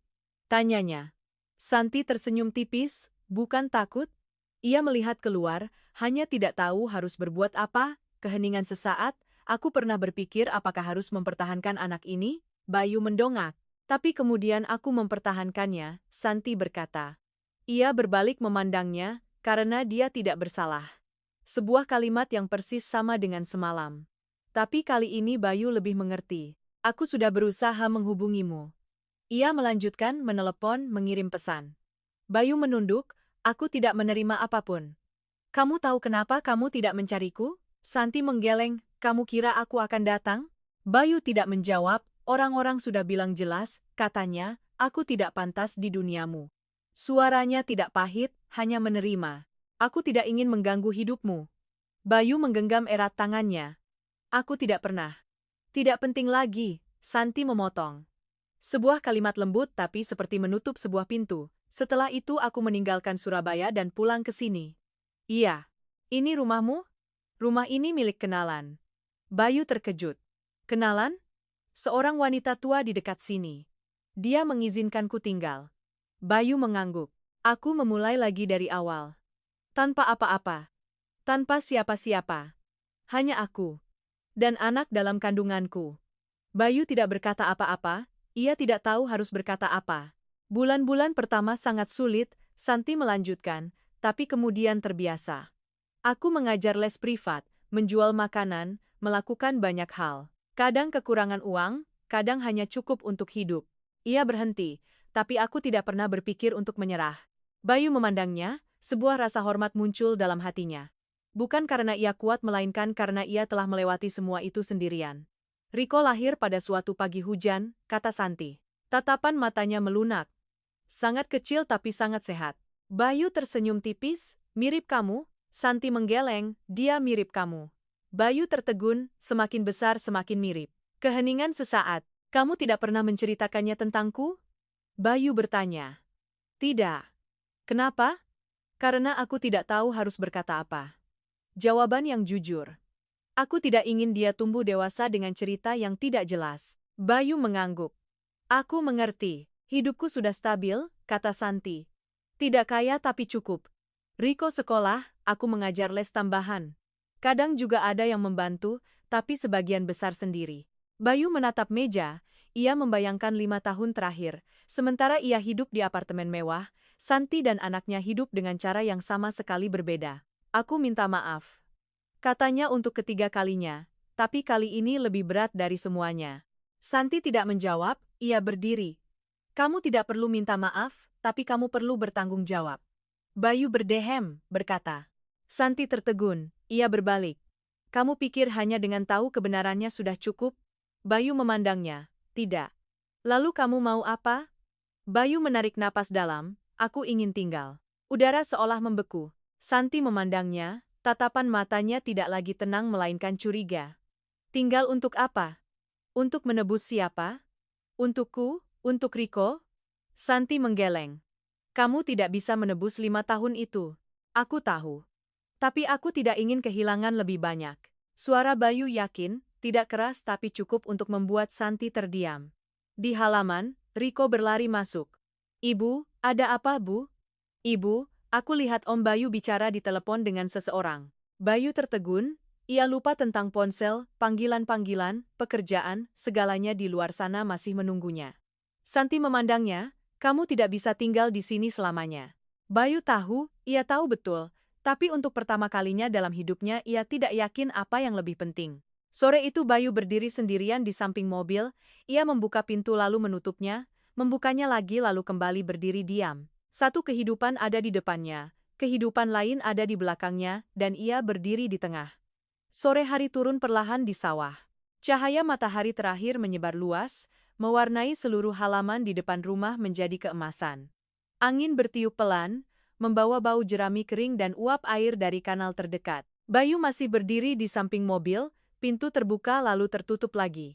Tanyanya. Santi tersenyum tipis, bukan takut. Ia melihat keluar, hanya tidak tahu harus berbuat apa, keheningan sesaat. Aku pernah berpikir apakah harus mempertahankan anak ini? Bayu mendongak. Tapi kemudian aku mempertahankannya, Santi berkata. Ia berbalik memandangnya, karena dia tidak bersalah. Sebuah kalimat yang persis sama dengan semalam. Tapi kali ini Bayu lebih mengerti. Aku sudah berusaha menghubungimu. Ia melanjutkan menelepon, mengirim pesan. Bayu menunduk, aku tidak menerima apapun. Kamu tahu kenapa kamu tidak mencariku? Santi menggeleng, kamu kira aku akan datang? Bayu tidak menjawab, orang-orang sudah bilang jelas, katanya, aku tidak pantas di duniamu. Suaranya tidak pahit, hanya menerima. Aku tidak ingin mengganggu hidupmu. Bayu menggenggam erat tangannya. Aku tidak pernah. Tidak penting lagi, Santi memotong. Sebuah kalimat lembut tapi seperti menutup sebuah pintu. Setelah itu aku meninggalkan Surabaya dan pulang ke sini. Iya. Ini rumahmu? Rumah ini milik kenalan. Bayu terkejut. Kenalan? Seorang wanita tua di dekat sini. Dia mengizinkanku tinggal. Bayu mengangguk. Aku memulai lagi dari awal. Tanpa apa-apa. Tanpa siapa-siapa. Hanya aku. Dan anak dalam kandunganku. Bayu tidak berkata apa-apa, ia tidak tahu harus berkata apa. Bulan-bulan pertama sangat sulit, Santi melanjutkan, tapi kemudian terbiasa. Aku mengajar les privat, menjual makanan, melakukan banyak hal. Kadang kekurangan uang, kadang hanya cukup untuk hidup. Ia berhenti, tapi aku tidak pernah berpikir untuk menyerah. Bayu memandangnya, sebuah rasa hormat muncul dalam hatinya. Bukan karena ia kuat melainkan karena ia telah melewati semua itu sendirian. Riko lahir pada suatu pagi hujan, kata Santi. Tatapan matanya melunak. Sangat kecil tapi sangat sehat. Bayu tersenyum tipis, mirip kamu. Santi menggeleng, dia mirip kamu. Bayu tertegun, semakin besar semakin mirip. Keheningan sesaat, kamu tidak pernah menceritakannya tentangku? Bayu bertanya. Tidak. Kenapa? Karena aku tidak tahu harus berkata apa. Jawaban yang jujur. Aku tidak ingin dia tumbuh dewasa dengan cerita yang tidak jelas. Bayu mengangguk. Aku mengerti, hidupku sudah stabil, kata Santi. Tidak kaya tapi cukup. Riko sekolah, aku mengajar les tambahan. Kadang juga ada yang membantu, tapi sebagian besar sendiri. Bayu menatap meja, Ia membayangkan 5 tahun terakhir, sementara ia hidup di apartemen mewah, Santi dan anaknya hidup dengan cara yang sama sekali berbeda. Aku minta maaf. Katanya untuk ketiga kalinya, tapi kali ini lebih berat dari semuanya. Santi tidak menjawab, ia berdiri. Kamu tidak perlu minta maaf, tapi kamu perlu bertanggung jawab. Bayu berdehem, berkata. Santi tertegun, ia berbalik. Kamu pikir hanya dengan tahu kebenarannya sudah cukup? Bayu memandangnya, tidak. Lalu kamu mau apa? Bayu menarik napas dalam, aku ingin tinggal. Udara seolah membeku. Santi memandangnya, tatapan matanya tidak lagi tenang melainkan curiga. Tinggal untuk apa? Untuk menebus siapa? Untukku? Untuk Riko? Santi menggeleng. Kamu tidak bisa menebus 5 tahun itu. Aku tahu. Tapi aku tidak ingin kehilangan lebih banyak. Suara Bayu yakin, tidak keras tapi cukup untuk membuat Santi terdiam. Di halaman, Riko berlari masuk. Ibu, ada apa, Bu? Ibu, aku lihat Om Bayu bicara di telepon dengan seseorang. Bayu tertegun, ia lupa tentang ponsel, panggilan-panggilan, pekerjaan, segalanya di luar sana masih menunggunya. Santi memandangnya, kamu tidak bisa tinggal di sini selamanya. Bayu tahu, ia tahu betul, tapi untuk pertama kalinya dalam hidupnya ia tidak yakin apa yang lebih penting. Sore itu Bayu berdiri sendirian di samping mobil, ia membuka pintu lalu menutupnya, membukanya lagi lalu kembali berdiri diam. Satu kehidupan ada di depannya, kehidupan lain ada di belakangnya, dan ia berdiri di tengah. Sore hari turun perlahan di sawah. Cahaya matahari terakhir menyebar luas, mewarnai seluruh halaman di depan rumah menjadi keemasan. Angin bertiup pelan, membawa bau jerami kering dan uap air dari kanal terdekat. Bayu masih berdiri di samping mobil, pintu terbuka lalu tertutup lagi.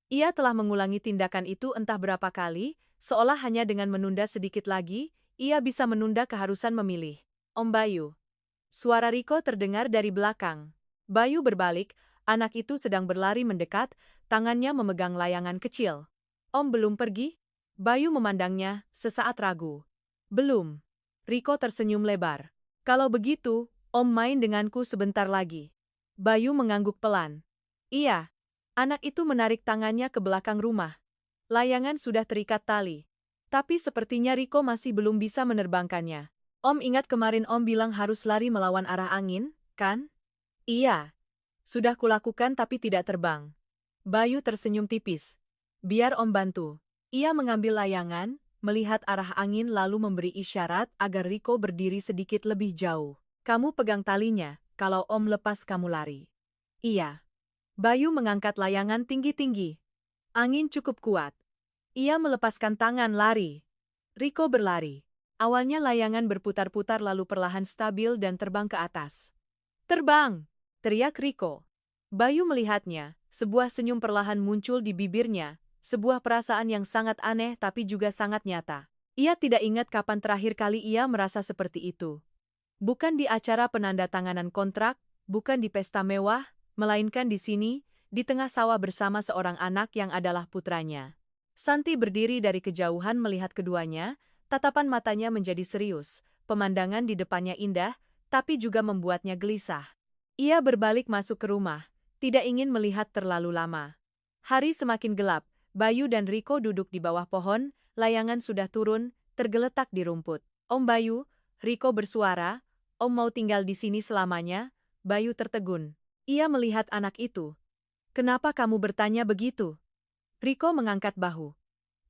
Ia telah mengulangi tindakan itu entah berapa kali, seolah hanya dengan menunda sedikit lagi, ia bisa menunda keharusan memilih. Om Bayu. Suara Riko terdengar dari belakang. Bayu berbalik, anak itu sedang berlari mendekat, tangannya memegang layangan kecil. Om belum pergi? Bayu memandangnya, sesaat ragu. Belum. Riko tersenyum lebar. Kalau begitu, Om main denganku sebentar lagi. Bayu mengangguk pelan. Iya. Anak itu menarik tangannya ke belakang rumah. Layangan sudah terikat tali. Tapi sepertinya Riko masih belum bisa menerbangkannya. Om ingat kemarin Om bilang harus lari melawan arah angin, kan? Iya. Sudah kulakukan tapi tidak terbang. Bayu tersenyum tipis. Biar Om bantu. Ia mengambil layangan, melihat arah angin lalu memberi isyarat agar Riko berdiri sedikit lebih jauh. Kamu pegang talinya, kalau Om lepas kamu lari. Iya. Bayu mengangkat layangan tinggi-tinggi. Angin cukup kuat. Ia melepaskan tangan lari. Riko berlari. Awalnya layangan berputar-putar lalu perlahan stabil dan terbang ke atas. Terbang! Teriak Riko. Bayu melihatnya, sebuah senyum perlahan muncul di bibirnya, sebuah perasaan yang sangat aneh tapi juga sangat nyata. Ia tidak ingat kapan terakhir kali ia merasa seperti itu. Bukan di acara penandatanganan kontrak, bukan di pesta mewah, melainkan di sini, di tengah sawah bersama seorang anak yang adalah putranya. Santi berdiri dari kejauhan melihat keduanya, tatapan matanya menjadi serius, pemandangan di depannya indah, tapi juga membuatnya gelisah. Ia berbalik masuk ke rumah, tidak ingin melihat terlalu lama. Hari semakin gelap. Bayu dan Riko duduk di bawah pohon, layangan sudah turun, tergeletak di rumput. Om Bayu, Riko bersuara, Om mau tinggal di sini selamanya? Bayu tertegun. Ia melihat anak itu. Kenapa kamu bertanya begitu? Riko mengangkat bahu.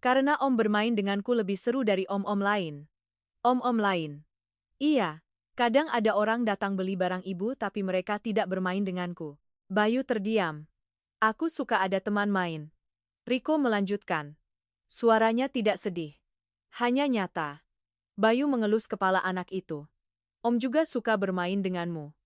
Karena Om bermain denganku lebih seru dari om-om lain. Om-om lain. Iya, kadang ada orang datang beli barang ibu tapi mereka tidak bermain denganku. Bayu terdiam. Aku suka ada teman main. Riko melanjutkan. Suaranya tidak sedih. Hanya nyata. Bayu mengelus kepala anak itu. Om juga suka bermain denganmu.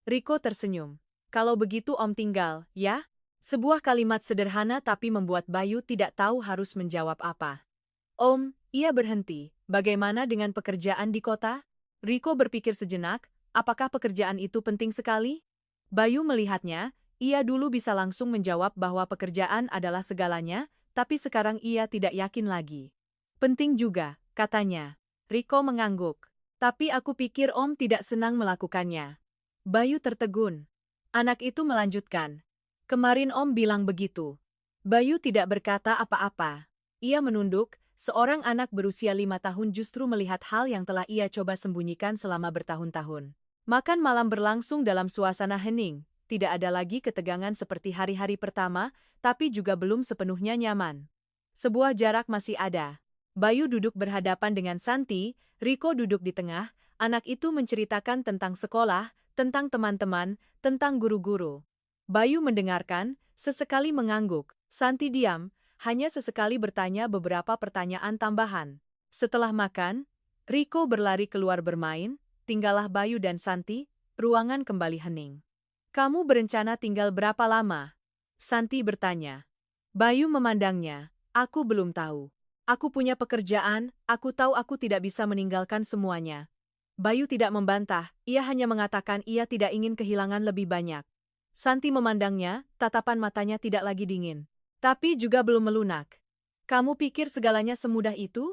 Riko tersenyum. Kalau begitu Om tinggal, ya? Sebuah kalimat sederhana tapi membuat Bayu tidak tahu harus menjawab apa. Om, ia berhenti. Bagaimana dengan pekerjaan di kota? Riko berpikir sejenak, apakah pekerjaan itu penting sekali? Bayu melihatnya, ia dulu bisa langsung menjawab bahwa pekerjaan adalah segalanya, tapi sekarang ia tidak yakin lagi. Penting juga, katanya. Riko mengangguk. Tapi aku pikir Om tidak senang melakukannya. Bayu tertegun. Anak itu melanjutkan. Kemarin Om bilang begitu. Bayu tidak berkata apa-apa. Ia menunduk, seorang anak berusia 5 tahun justru melihat hal yang telah ia coba sembunyikan selama bertahun-tahun. Makan malam berlangsung dalam suasana hening, tidak ada lagi ketegangan seperti hari-hari pertama, tapi juga belum sepenuhnya nyaman. Sebuah jarak masih ada. Bayu duduk berhadapan dengan Santi, Riko duduk di tengah, anak itu menceritakan tentang sekolah, tentang teman-teman, tentang guru-guru. Bayu mendengarkan, sesekali mengangguk, Santi diam, hanya sesekali bertanya beberapa pertanyaan tambahan. Setelah makan, Riko berlari keluar bermain, tinggallah Bayu dan Santi, ruangan kembali hening. Kamu berencana tinggal berapa lama? Santi bertanya. Bayu memandangnya, aku belum tahu. Aku punya pekerjaan, aku tahu aku tidak bisa meninggalkan semuanya. Bayu tidak membantah, ia hanya mengatakan ia tidak ingin kehilangan lebih banyak. Santi memandangnya, tatapan matanya tidak lagi dingin. Tapi juga belum melunak. Kamu pikir segalanya semudah itu?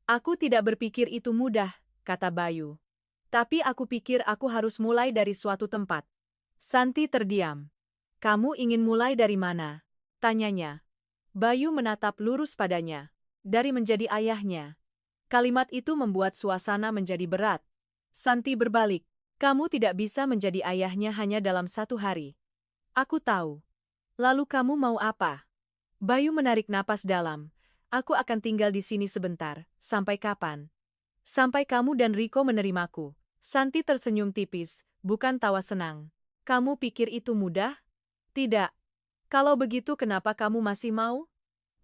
Aku tidak berpikir itu mudah, kata Bayu. Tapi aku pikir aku harus mulai dari suatu tempat. Santi terdiam. Kamu ingin mulai dari mana? Tanyanya. Bayu menatap lurus padanya. Dari menjadi ayahnya. Kalimat itu membuat suasana menjadi berat. Santi berbalik. Kamu tidak bisa menjadi ayahnya hanya dalam 1 hari. Aku tahu. Lalu kamu mau apa? Bayu menarik napas dalam. Aku akan tinggal di sini sebentar. Sampai kapan? Sampai kamu dan Riko menerimaku. Santi tersenyum tipis, bukan tawa senang. Kamu pikir itu mudah? Tidak. Kalau begitu kenapa kamu masih mau?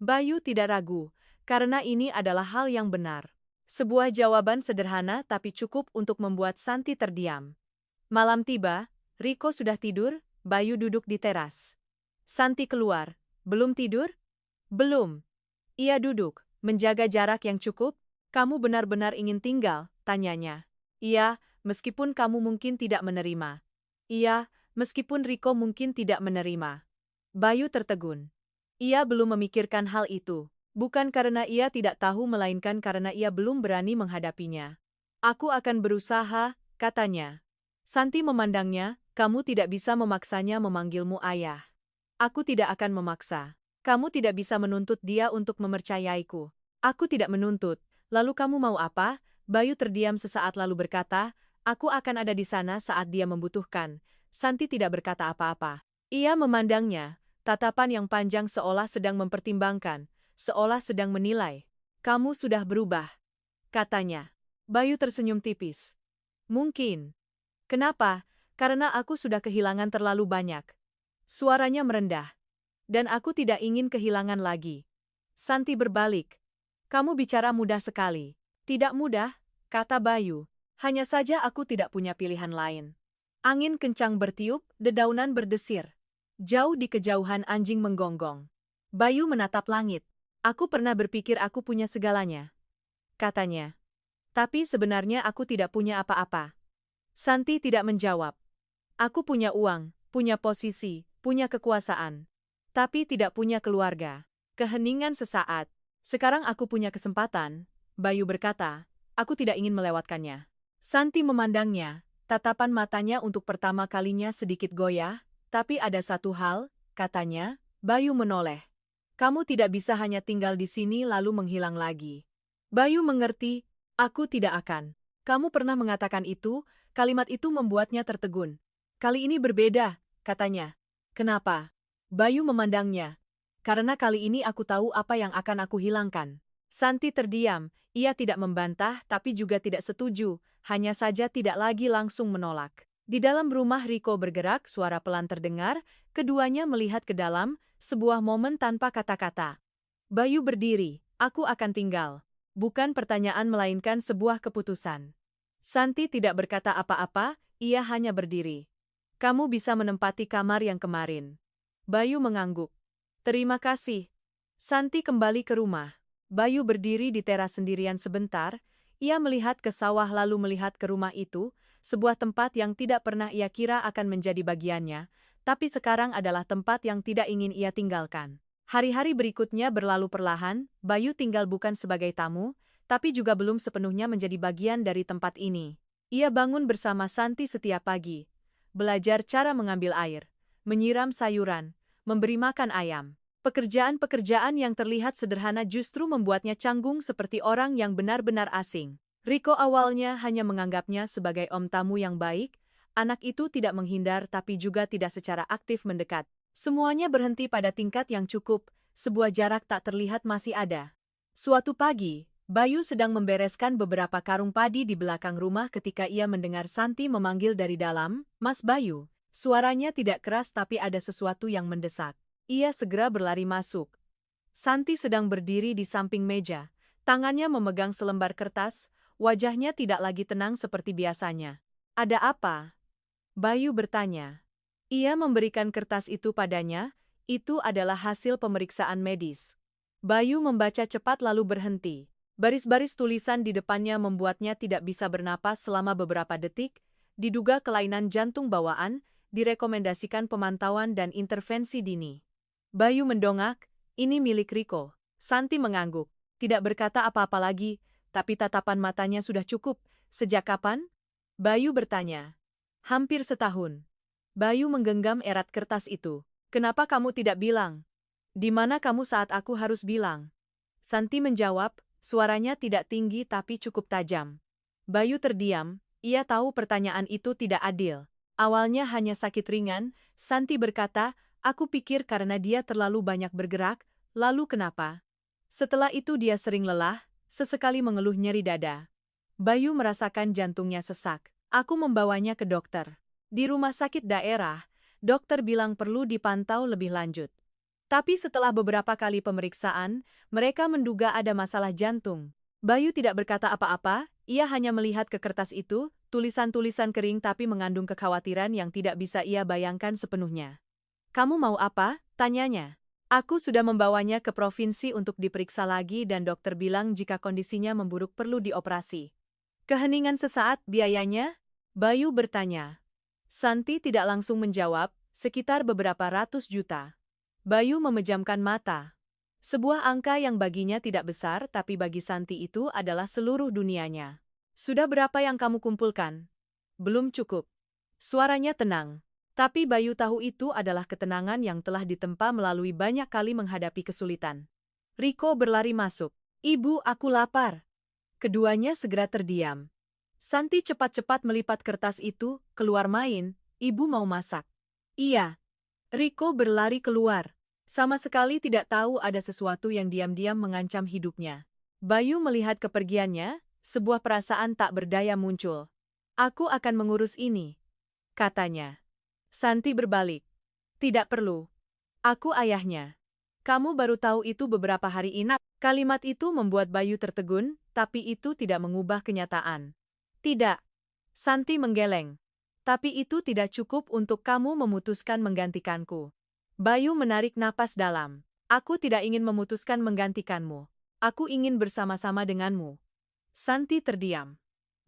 Bayu tidak ragu, karena ini adalah hal yang benar. Sebuah jawaban sederhana tapi cukup untuk membuat Santi terdiam. Malam tiba, Riko sudah tidur, Bayu duduk di teras. Santi keluar. Belum tidur? Belum. Ia duduk, menjaga jarak yang cukup. Kamu benar-benar ingin tinggal? Tanyanya. Iya, meskipun kamu mungkin tidak menerima. Iya, meskipun Riko mungkin tidak menerima. Bayu tertegun. Ia belum memikirkan hal itu, bukan karena ia tidak tahu melainkan karena ia belum berani menghadapinya. Aku akan berusaha, katanya. Santi memandangnya, kamu tidak bisa memaksanya memanggilmu ayah. Aku tidak akan memaksa. Kamu tidak bisa menuntut dia untuk mempercayaiku. Aku tidak menuntut. Lalu kamu mau apa? Bayu terdiam sesaat lalu berkata, aku akan ada di sana saat dia membutuhkan. Santi tidak berkata apa-apa. Ia memandangnya, tatapan yang panjang seolah sedang mempertimbangkan, seolah sedang menilai. Kamu sudah berubah, katanya. Bayu tersenyum tipis. Mungkin. Kenapa? Karena aku sudah kehilangan terlalu banyak. Suaranya merendah. Dan aku tidak ingin kehilangan lagi. Santi berbalik. Kamu bicara mudah sekali. Tidak mudah, kata Bayu. Hanya saja aku tidak punya pilihan lain. Angin kencang bertiup, dedaunan berdesir. Jauh di kejauhan anjing menggonggong. Bayu menatap langit. Aku pernah berpikir aku punya segalanya, katanya. Tapi sebenarnya aku tidak punya apa-apa. Santi tidak menjawab. Aku punya uang, punya posisi, punya kekuasaan. Tapi tidak punya keluarga. Keheningan sesaat. Sekarang aku punya kesempatan, Bayu berkata, aku tidak ingin melewatkannya. Santi memandangnya, tatapan matanya untuk pertama kalinya sedikit goyah, tapi ada satu hal, katanya, Bayu menoleh. Kamu tidak bisa hanya tinggal di sini lalu menghilang lagi. Bayu mengerti, aku tidak akan. Kamu pernah mengatakan itu, kalimat itu membuatnya tertegun. Kali ini berbeda, katanya. Kenapa? Bayu memandangnya. Karena kali ini aku tahu apa yang akan aku hilangkan. Santi terdiam, ia tidak membantah tapi juga tidak setuju, hanya saja tidak lagi langsung menolak. Di dalam rumah Riko bergerak, suara pelan terdengar, keduanya melihat ke dalam, sebuah momen tanpa kata-kata. Bayu berdiri, aku akan tinggal. Bukan pertanyaan melainkan sebuah keputusan. Santi tidak berkata apa-apa, ia hanya berdiri. Kamu bisa menempati kamar yang kemarin. Bayu mengangguk. Terima kasih. Santi kembali ke rumah. Bayu berdiri di teras sendirian sebentar, ia melihat ke sawah lalu melihat ke rumah itu, sebuah tempat yang tidak pernah ia kira akan menjadi bagiannya, tapi sekarang adalah tempat yang tidak ingin ia tinggalkan. Hari-hari berikutnya berlalu perlahan, Bayu tinggal bukan sebagai tamu, tapi juga belum sepenuhnya menjadi bagian dari tempat ini. Ia bangun bersama Santi setiap pagi, belajar cara mengambil air, menyiram sayuran, memberi makan ayam. Pekerjaan-pekerjaan yang terlihat sederhana justru membuatnya canggung seperti orang yang benar-benar asing. Rico awalnya hanya menganggapnya sebagai om tamu yang baik, anak itu tidak menghindar tapi juga tidak secara aktif mendekat. Semuanya berhenti pada tingkat yang cukup, sebuah jarak tak terlihat masih ada. Suatu pagi, Bayu sedang membereskan beberapa karung padi di belakang rumah ketika ia mendengar Santi memanggil dari dalam, "Mas Bayu." Suaranya tidak keras tapi ada sesuatu yang mendesak. Ia segera berlari masuk. Santi sedang berdiri di samping meja, tangannya memegang selembar kertas, wajahnya tidak lagi tenang seperti biasanya. "Ada apa?" Bayu bertanya. Ia memberikan kertas itu padanya, itu adalah hasil pemeriksaan medis. Bayu membaca cepat lalu berhenti. Baris-baris tulisan di depannya membuatnya tidak bisa bernapas selama beberapa detik, diduga kelainan jantung bawaan, direkomendasikan pemantauan dan intervensi dini. Bayu mendongak, "Ini milik Rico." Santi mengangguk, tidak berkata apa-apa lagi, tapi tatapan matanya sudah cukup. "Sejak kapan?" Bayu bertanya. "Hampir setahun." Bayu menggenggam erat kertas itu. "Kenapa kamu tidak bilang? Di mana kamu saat aku harus bilang?" Santi menjawab, suaranya tidak tinggi tapi cukup tajam. Bayu terdiam, ia tahu pertanyaan itu tidak adil. Awalnya hanya sakit ringan, Santi berkata, "Aku pikir karena dia terlalu banyak bergerak, lalu kenapa?" Setelah itu dia sering lelah, sesekali mengeluh nyeri dada. Bayu merasakan jantungnya sesak. "Aku membawanya ke dokter. Di rumah sakit daerah, dokter bilang perlu dipantau lebih lanjut. Tapi setelah beberapa kali pemeriksaan, mereka menduga ada masalah jantung." Bayu tidak berkata apa-apa, ia hanya melihat ke kertas itu, tulisan-tulisan kering tapi mengandung kekhawatiran yang tidak bisa ia bayangkan sepenuhnya. "Kamu mau apa?" tanyanya. "Aku sudah membawanya ke provinsi untuk diperiksa lagi dan dokter bilang jika kondisinya memburuk perlu dioperasi." "Keheningan sesaat, biayanya?" Bayu bertanya. Santi tidak langsung menjawab, "Sekitar beberapa ratus juta." Bayu memejamkan mata. Sebuah angka yang baginya tidak besar tapi bagi Santi itu adalah seluruh dunianya. "Sudah berapa yang kamu kumpulkan?" "Belum cukup." Suaranya tenang. Tapi Bayu tahu itu adalah ketenangan yang telah ditempa melalui banyak kali menghadapi kesulitan. Rico berlari masuk. "Ibu, aku lapar." Keduanya segera terdiam. Santi cepat-cepat melipat kertas itu, "Keluar main, ibu mau masak." "Iya." Rico berlari keluar. Sama sekali tidak tahu ada sesuatu yang diam-diam mengancam hidupnya. Bayu melihat kepergiannya, sebuah perasaan tak berdaya muncul. "Aku akan mengurus ini," katanya. Santi berbalik. "Tidak perlu. Aku ayahnya." "Kamu baru tahu itu beberapa hari ini." Kalimat itu membuat Bayu tertegun, tapi itu tidak mengubah kenyataan. "Tidak." Santi menggeleng. "Tapi itu tidak cukup untuk kamu memutuskan menggantikanku." Bayu menarik napas dalam. "Aku tidak ingin memutuskan menggantikanmu. Aku ingin bersama-sama denganmu." Santi terdiam.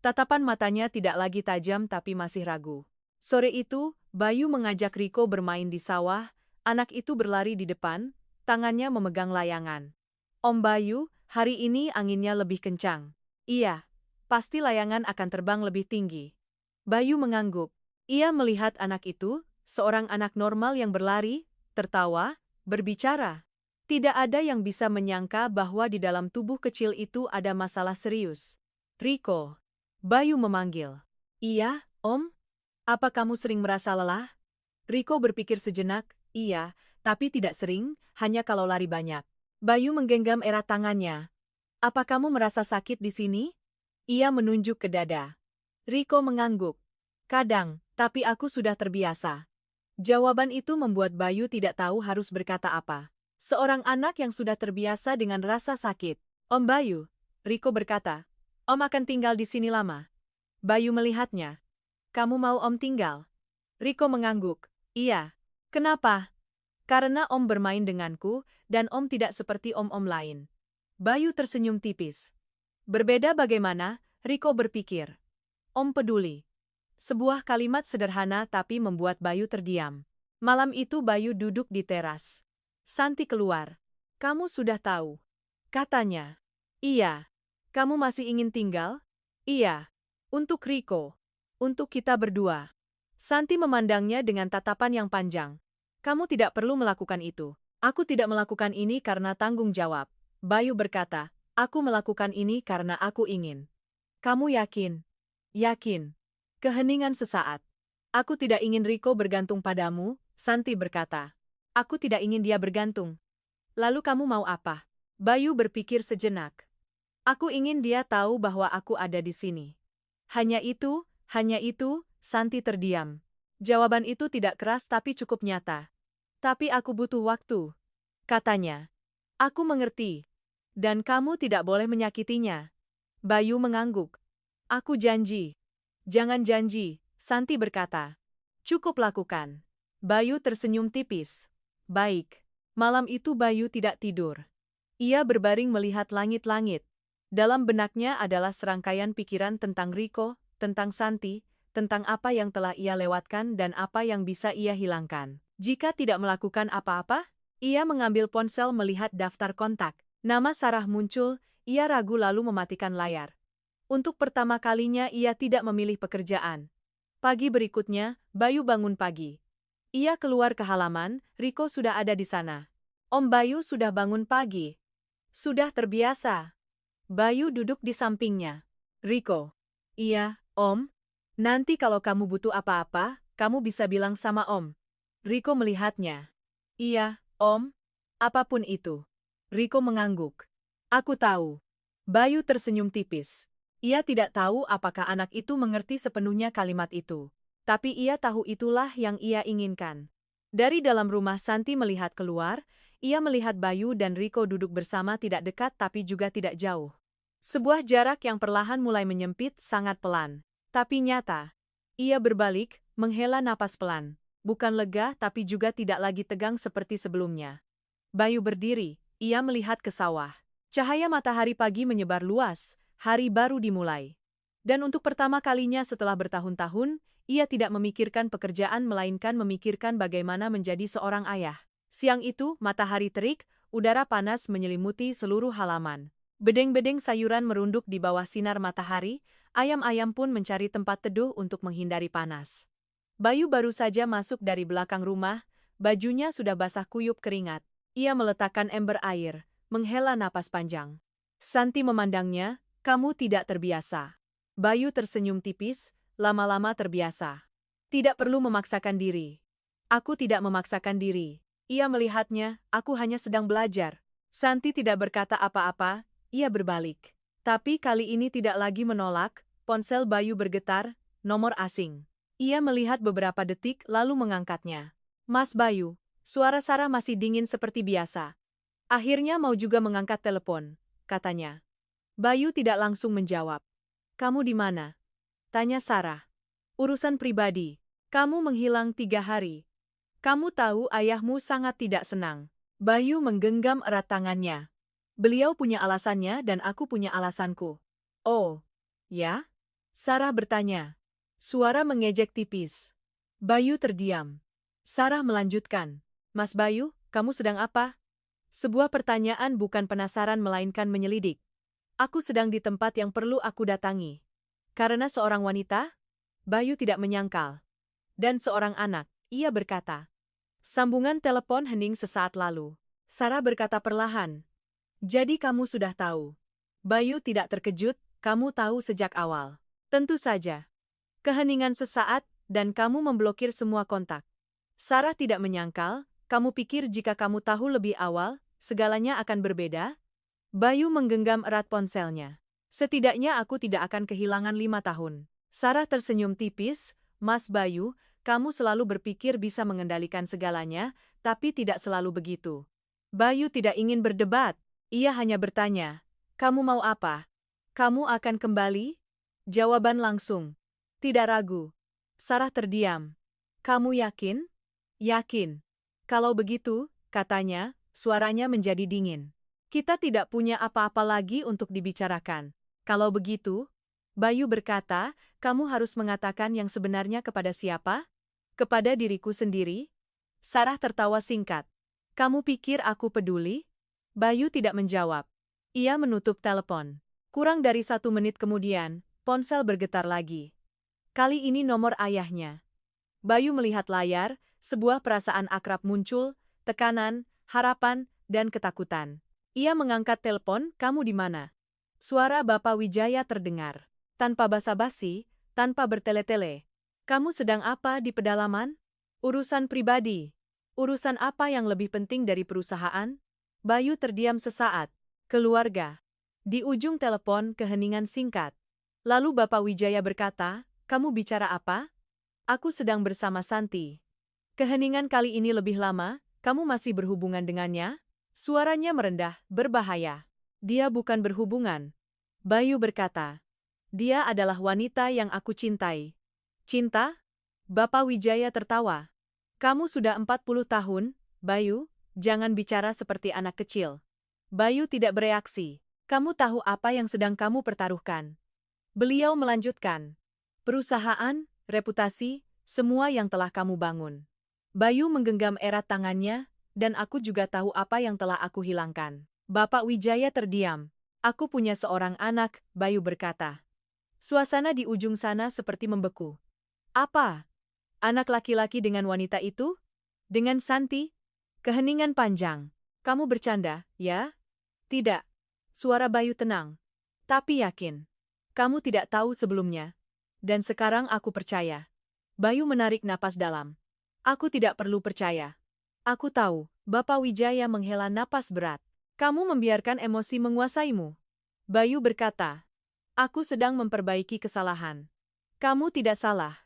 Tatapan matanya tidak lagi tajam tapi masih ragu. Sore itu, Bayu mengajak Rico bermain di sawah, anak itu berlari di depan, tangannya memegang layangan. "Om Bayu, hari ini anginnya lebih kencang." "Iya, pasti layangan akan terbang lebih tinggi." Bayu mengangguk. Ia melihat anak itu, seorang anak normal yang berlari, tertawa, berbicara. Tidak ada yang bisa menyangka bahwa di dalam tubuh kecil itu ada masalah serius. "Rico." Bayu memanggil. "Iya, Om? Apa kamu sering merasa lelah?" Rico berpikir sejenak, "Iya, tapi tidak sering, hanya kalau lari banyak." Bayu menggenggam erat tangannya. "Apa kamu merasa sakit di sini?" Ia menunjuk ke dada. Rico mengangguk. "Kadang, tapi aku sudah terbiasa." Jawaban itu membuat Bayu tidak tahu harus berkata apa. Seorang anak yang sudah terbiasa dengan rasa sakit. "Om Bayu," Rico berkata, "Om akan tinggal di sini lama." Bayu melihatnya. "Kamu mau Om tinggal?" Rico mengangguk. "Iya." "Kenapa?" "Karena Om bermain denganku, dan Om tidak seperti om-om lain." Bayu tersenyum tipis. Berbeda bagaimana, Rico berpikir. "Om peduli." Sebuah kalimat sederhana tapi membuat Bayu terdiam. Malam itu Bayu duduk di teras. Santi keluar. "Kamu sudah tahu?" katanya. "Iya." "Kamu masih ingin tinggal?" "Iya." "Untuk Rico. Untuk kita berdua." Santi memandangnya dengan tatapan yang panjang. "Kamu tidak perlu melakukan itu." Aku tidak melakukan ini karena tanggung jawab. Bayu berkata, aku melakukan ini karena aku ingin. Kamu yakin? Yakin. Keheningan sesaat. Aku tidak ingin Riko bergantung padamu, Santi berkata. Aku tidak ingin dia bergantung. Lalu kamu mau apa? Bayu berpikir sejenak. Aku ingin dia tahu bahwa aku ada di sini. Hanya itu, Santi terdiam. Jawaban itu tidak keras tapi cukup nyata. Tapi aku butuh waktu, katanya. Aku mengerti. Dan kamu tidak boleh menyakitinya. Bayu mengangguk. Aku janji. Jangan janji, Santi berkata. Cukup lakukan. Bayu tersenyum tipis. Baik. Malam itu Bayu tidak tidur. Ia berbaring melihat langit-langit. Dalam benaknya adalah serangkaian pikiran tentang Riko, tentang Santi, tentang apa yang telah ia lewatkan dan apa yang bisa ia hilangkan. Jika tidak melakukan apa-apa, ia mengambil ponsel melihat daftar kontak. Nama Sarah muncul, ia ragu lalu mematikan layar. Untuk pertama kalinya ia tidak memilih pekerjaan. Pagi berikutnya, Bayu bangun pagi. Ia keluar ke halaman, Riko sudah ada di sana. Om Bayu sudah bangun pagi. Sudah terbiasa. Bayu duduk di sampingnya. Riko. Iya, Om. Nanti kalau kamu butuh apa-apa, kamu bisa bilang sama Om. Riko melihatnya. Iya, Om. Apapun itu. Riko mengangguk. Aku tahu. Bayu tersenyum tipis. Ia tidak tahu apakah anak itu mengerti sepenuhnya kalimat itu. Tapi ia tahu itulah yang ia inginkan. Dari dalam rumah Santi melihat keluar, ia melihat Bayu dan Riko duduk bersama tidak dekat tapi juga tidak jauh. Sebuah jarak yang perlahan mulai menyempit sangat pelan. Tapi nyata. Ia berbalik, menghela napas pelan. Bukan lega tapi juga tidak lagi tegang seperti sebelumnya. Bayu berdiri, ia melihat ke sawah. Cahaya matahari pagi menyebar luas, hari baru dimulai. Dan untuk pertama kalinya setelah bertahun-tahun, ia tidak memikirkan pekerjaan melainkan memikirkan bagaimana menjadi seorang ayah. Siang itu, matahari terik, udara panas menyelimuti seluruh halaman. Bedeng-bedeng sayuran merunduk di bawah sinar matahari, ayam-ayam pun mencari tempat teduh untuk menghindari panas. Bayu baru saja masuk dari belakang rumah, bajunya sudah basah kuyup keringat. Ia meletakkan ember air, menghela napas panjang. Santi memandangnya, kamu tidak terbiasa. Bayu tersenyum tipis, lama-lama terbiasa. Tidak perlu memaksakan diri. Aku tidak memaksakan diri. Ia melihatnya, aku hanya sedang belajar. Santi tidak berkata apa-apa, ia berbalik. Tapi kali ini tidak lagi menolak, ponsel Bayu bergetar, nomor asing. Ia melihat beberapa detik lalu mengangkatnya. Mas Bayu, suara Sarah masih dingin seperti biasa. Akhirnya mau juga mengangkat telepon, katanya. Bayu tidak langsung menjawab. Kamu di mana? Tanya Sarah. Urusan pribadi. Kamu menghilang 3 hari. Kamu tahu ayahmu sangat tidak senang. Bayu menggenggam erat tangannya. Beliau punya alasannya dan aku punya alasanku. Oh, ya? Sarah bertanya. Suara mengejek tipis. Bayu terdiam. Sarah melanjutkan. Mas Bayu, kamu sedang apa? Sebuah pertanyaan bukan penasaran melainkan menyelidik. Aku sedang di tempat yang perlu aku datangi. Karena seorang wanita? Bayu tidak menyangkal. Dan seorang anak, ia berkata. Sambungan telepon hening sesaat lalu. Sarah berkata perlahan. Jadi kamu sudah tahu. Bayu tidak terkejut, kamu tahu sejak awal. Tentu saja. Keheningan sesaat, dan kamu memblokir semua kontak. Sarah tidak menyangkal, kamu pikir jika kamu tahu lebih awal, segalanya akan berbeda? Bayu menggenggam erat ponselnya. Setidaknya aku tidak akan kehilangan 5 tahun. Sarah tersenyum tipis, Mas Bayu, kamu selalu berpikir bisa mengendalikan segalanya, tapi tidak selalu begitu. Bayu tidak ingin berdebat, ia hanya bertanya, kamu mau apa? Kamu akan kembali? Jawaban langsung. Tidak ragu. Sarah terdiam. Kamu yakin? Yakin. Kalau begitu, katanya, suaranya menjadi dingin. Kita tidak punya apa-apa lagi untuk dibicarakan. Kalau begitu, Bayu berkata, kamu harus mengatakan yang sebenarnya kepada siapa? Kepada diriku sendiri? Sarah tertawa singkat. Kamu pikir aku peduli? Bayu tidak menjawab. Ia menutup telepon. Kurang dari 1 menit kemudian, ponsel bergetar lagi. Kali ini nomor ayahnya. Bayu melihat layar, sebuah perasaan akrab muncul, tekanan, harapan, dan ketakutan. Ia mengangkat telepon, "Kamu di mana?" Suara Bapak Wijaya terdengar. Tanpa basa-basi, tanpa bertele-tele. "Kamu sedang apa di pedalaman?" "Urusan pribadi." "Urusan apa yang lebih penting dari perusahaan?" Bayu terdiam sesaat. "Keluarga." Di ujung telepon keheningan singkat. Lalu Bapak Wijaya berkata, "Kamu bicara apa?" "Aku sedang bersama Santi." "Keheningan kali ini lebih lama, kamu masih berhubungan dengannya?" Suaranya merendah, berbahaya. "Dia bukan berhubungan." Bayu berkata. "Dia adalah wanita yang aku cintai." "Cinta?" Bapak Wijaya tertawa. "Kamu sudah 40 tahun, Bayu, jangan bicara seperti anak kecil." Bayu tidak bereaksi. "Kamu tahu apa yang sedang kamu pertaruhkan?" Beliau melanjutkan. "Perusahaan, reputasi, semua yang telah kamu bangun." Bayu menggenggam erat tangannya, "Dan aku juga tahu apa yang telah aku hilangkan." Bapak Wijaya terdiam. "Aku punya seorang anak," Bayu berkata. Suasana di ujung sana seperti membeku. "Apa? Anak laki-laki dengan wanita itu? Dengan Santi?" Keheningan panjang. "Kamu bercanda, ya?" "Tidak." Suara Bayu tenang. "Tapi yakin. Kamu tidak tahu sebelumnya. Dan sekarang aku percaya." Bayu menarik napas dalam. "Aku tidak perlu percaya. Aku tahu." Bapak Wijaya menghela napas berat. "Kamu membiarkan emosi menguasaimu." Bayu berkata. "Aku sedang memperbaiki kesalahan." "Kamu tidak salah.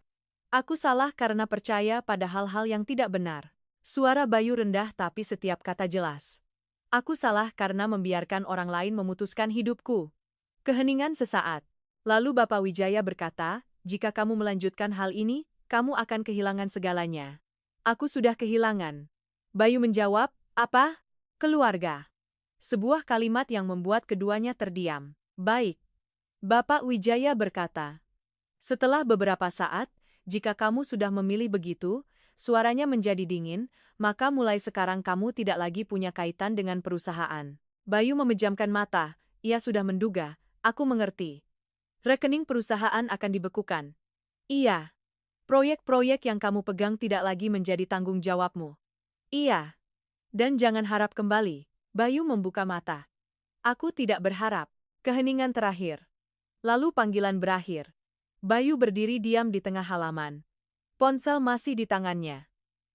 Aku salah karena percaya pada hal-hal yang tidak benar." Suara Bayu rendah tapi setiap kata jelas. "Aku salah karena membiarkan orang lain memutuskan hidupku." Keheningan sesaat. Lalu Bapak Wijaya berkata, "Jika kamu melanjutkan hal ini, kamu akan kehilangan segalanya." "Aku sudah kehilangan." Bayu menjawab, "Apa?" "Keluarga." Sebuah kalimat yang membuat keduanya terdiam. "Baik." Bapak Wijaya berkata. Setelah beberapa saat, "Jika kamu sudah memilih begitu," suaranya menjadi dingin, "maka mulai sekarang kamu tidak lagi punya kaitan dengan perusahaan." Bayu memejamkan mata, ia sudah menduga, "Aku mengerti. Rekening perusahaan akan dibekukan." "Iya. Proyek-proyek yang kamu pegang tidak lagi menjadi tanggung jawabmu." "Iya. Dan jangan harap kembali." Bayu membuka mata. "Aku tidak berharap." Keheningan terakhir. Lalu panggilan berakhir. Bayu berdiri diam di tengah halaman. Ponsel masih di tangannya.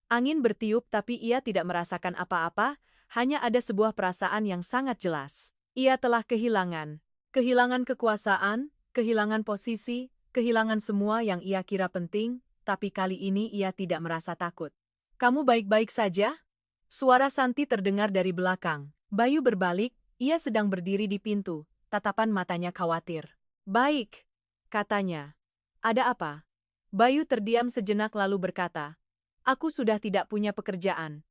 Angin bertiup tapi ia tidak merasakan apa-apa, hanya ada sebuah perasaan yang sangat jelas. Ia telah kehilangan. Kehilangan kekuasaan, kehilangan posisi, kehilangan semua yang ia kira penting, tapi kali ini ia tidak merasa takut. "Kamu baik-baik saja?" Suara Santi terdengar dari belakang. Bayu berbalik, ia sedang berdiri di pintu, tatapan matanya khawatir. "Baik," katanya. "Ada apa?" Bayu terdiam sejenak lalu berkata, "Aku sudah tidak punya pekerjaan."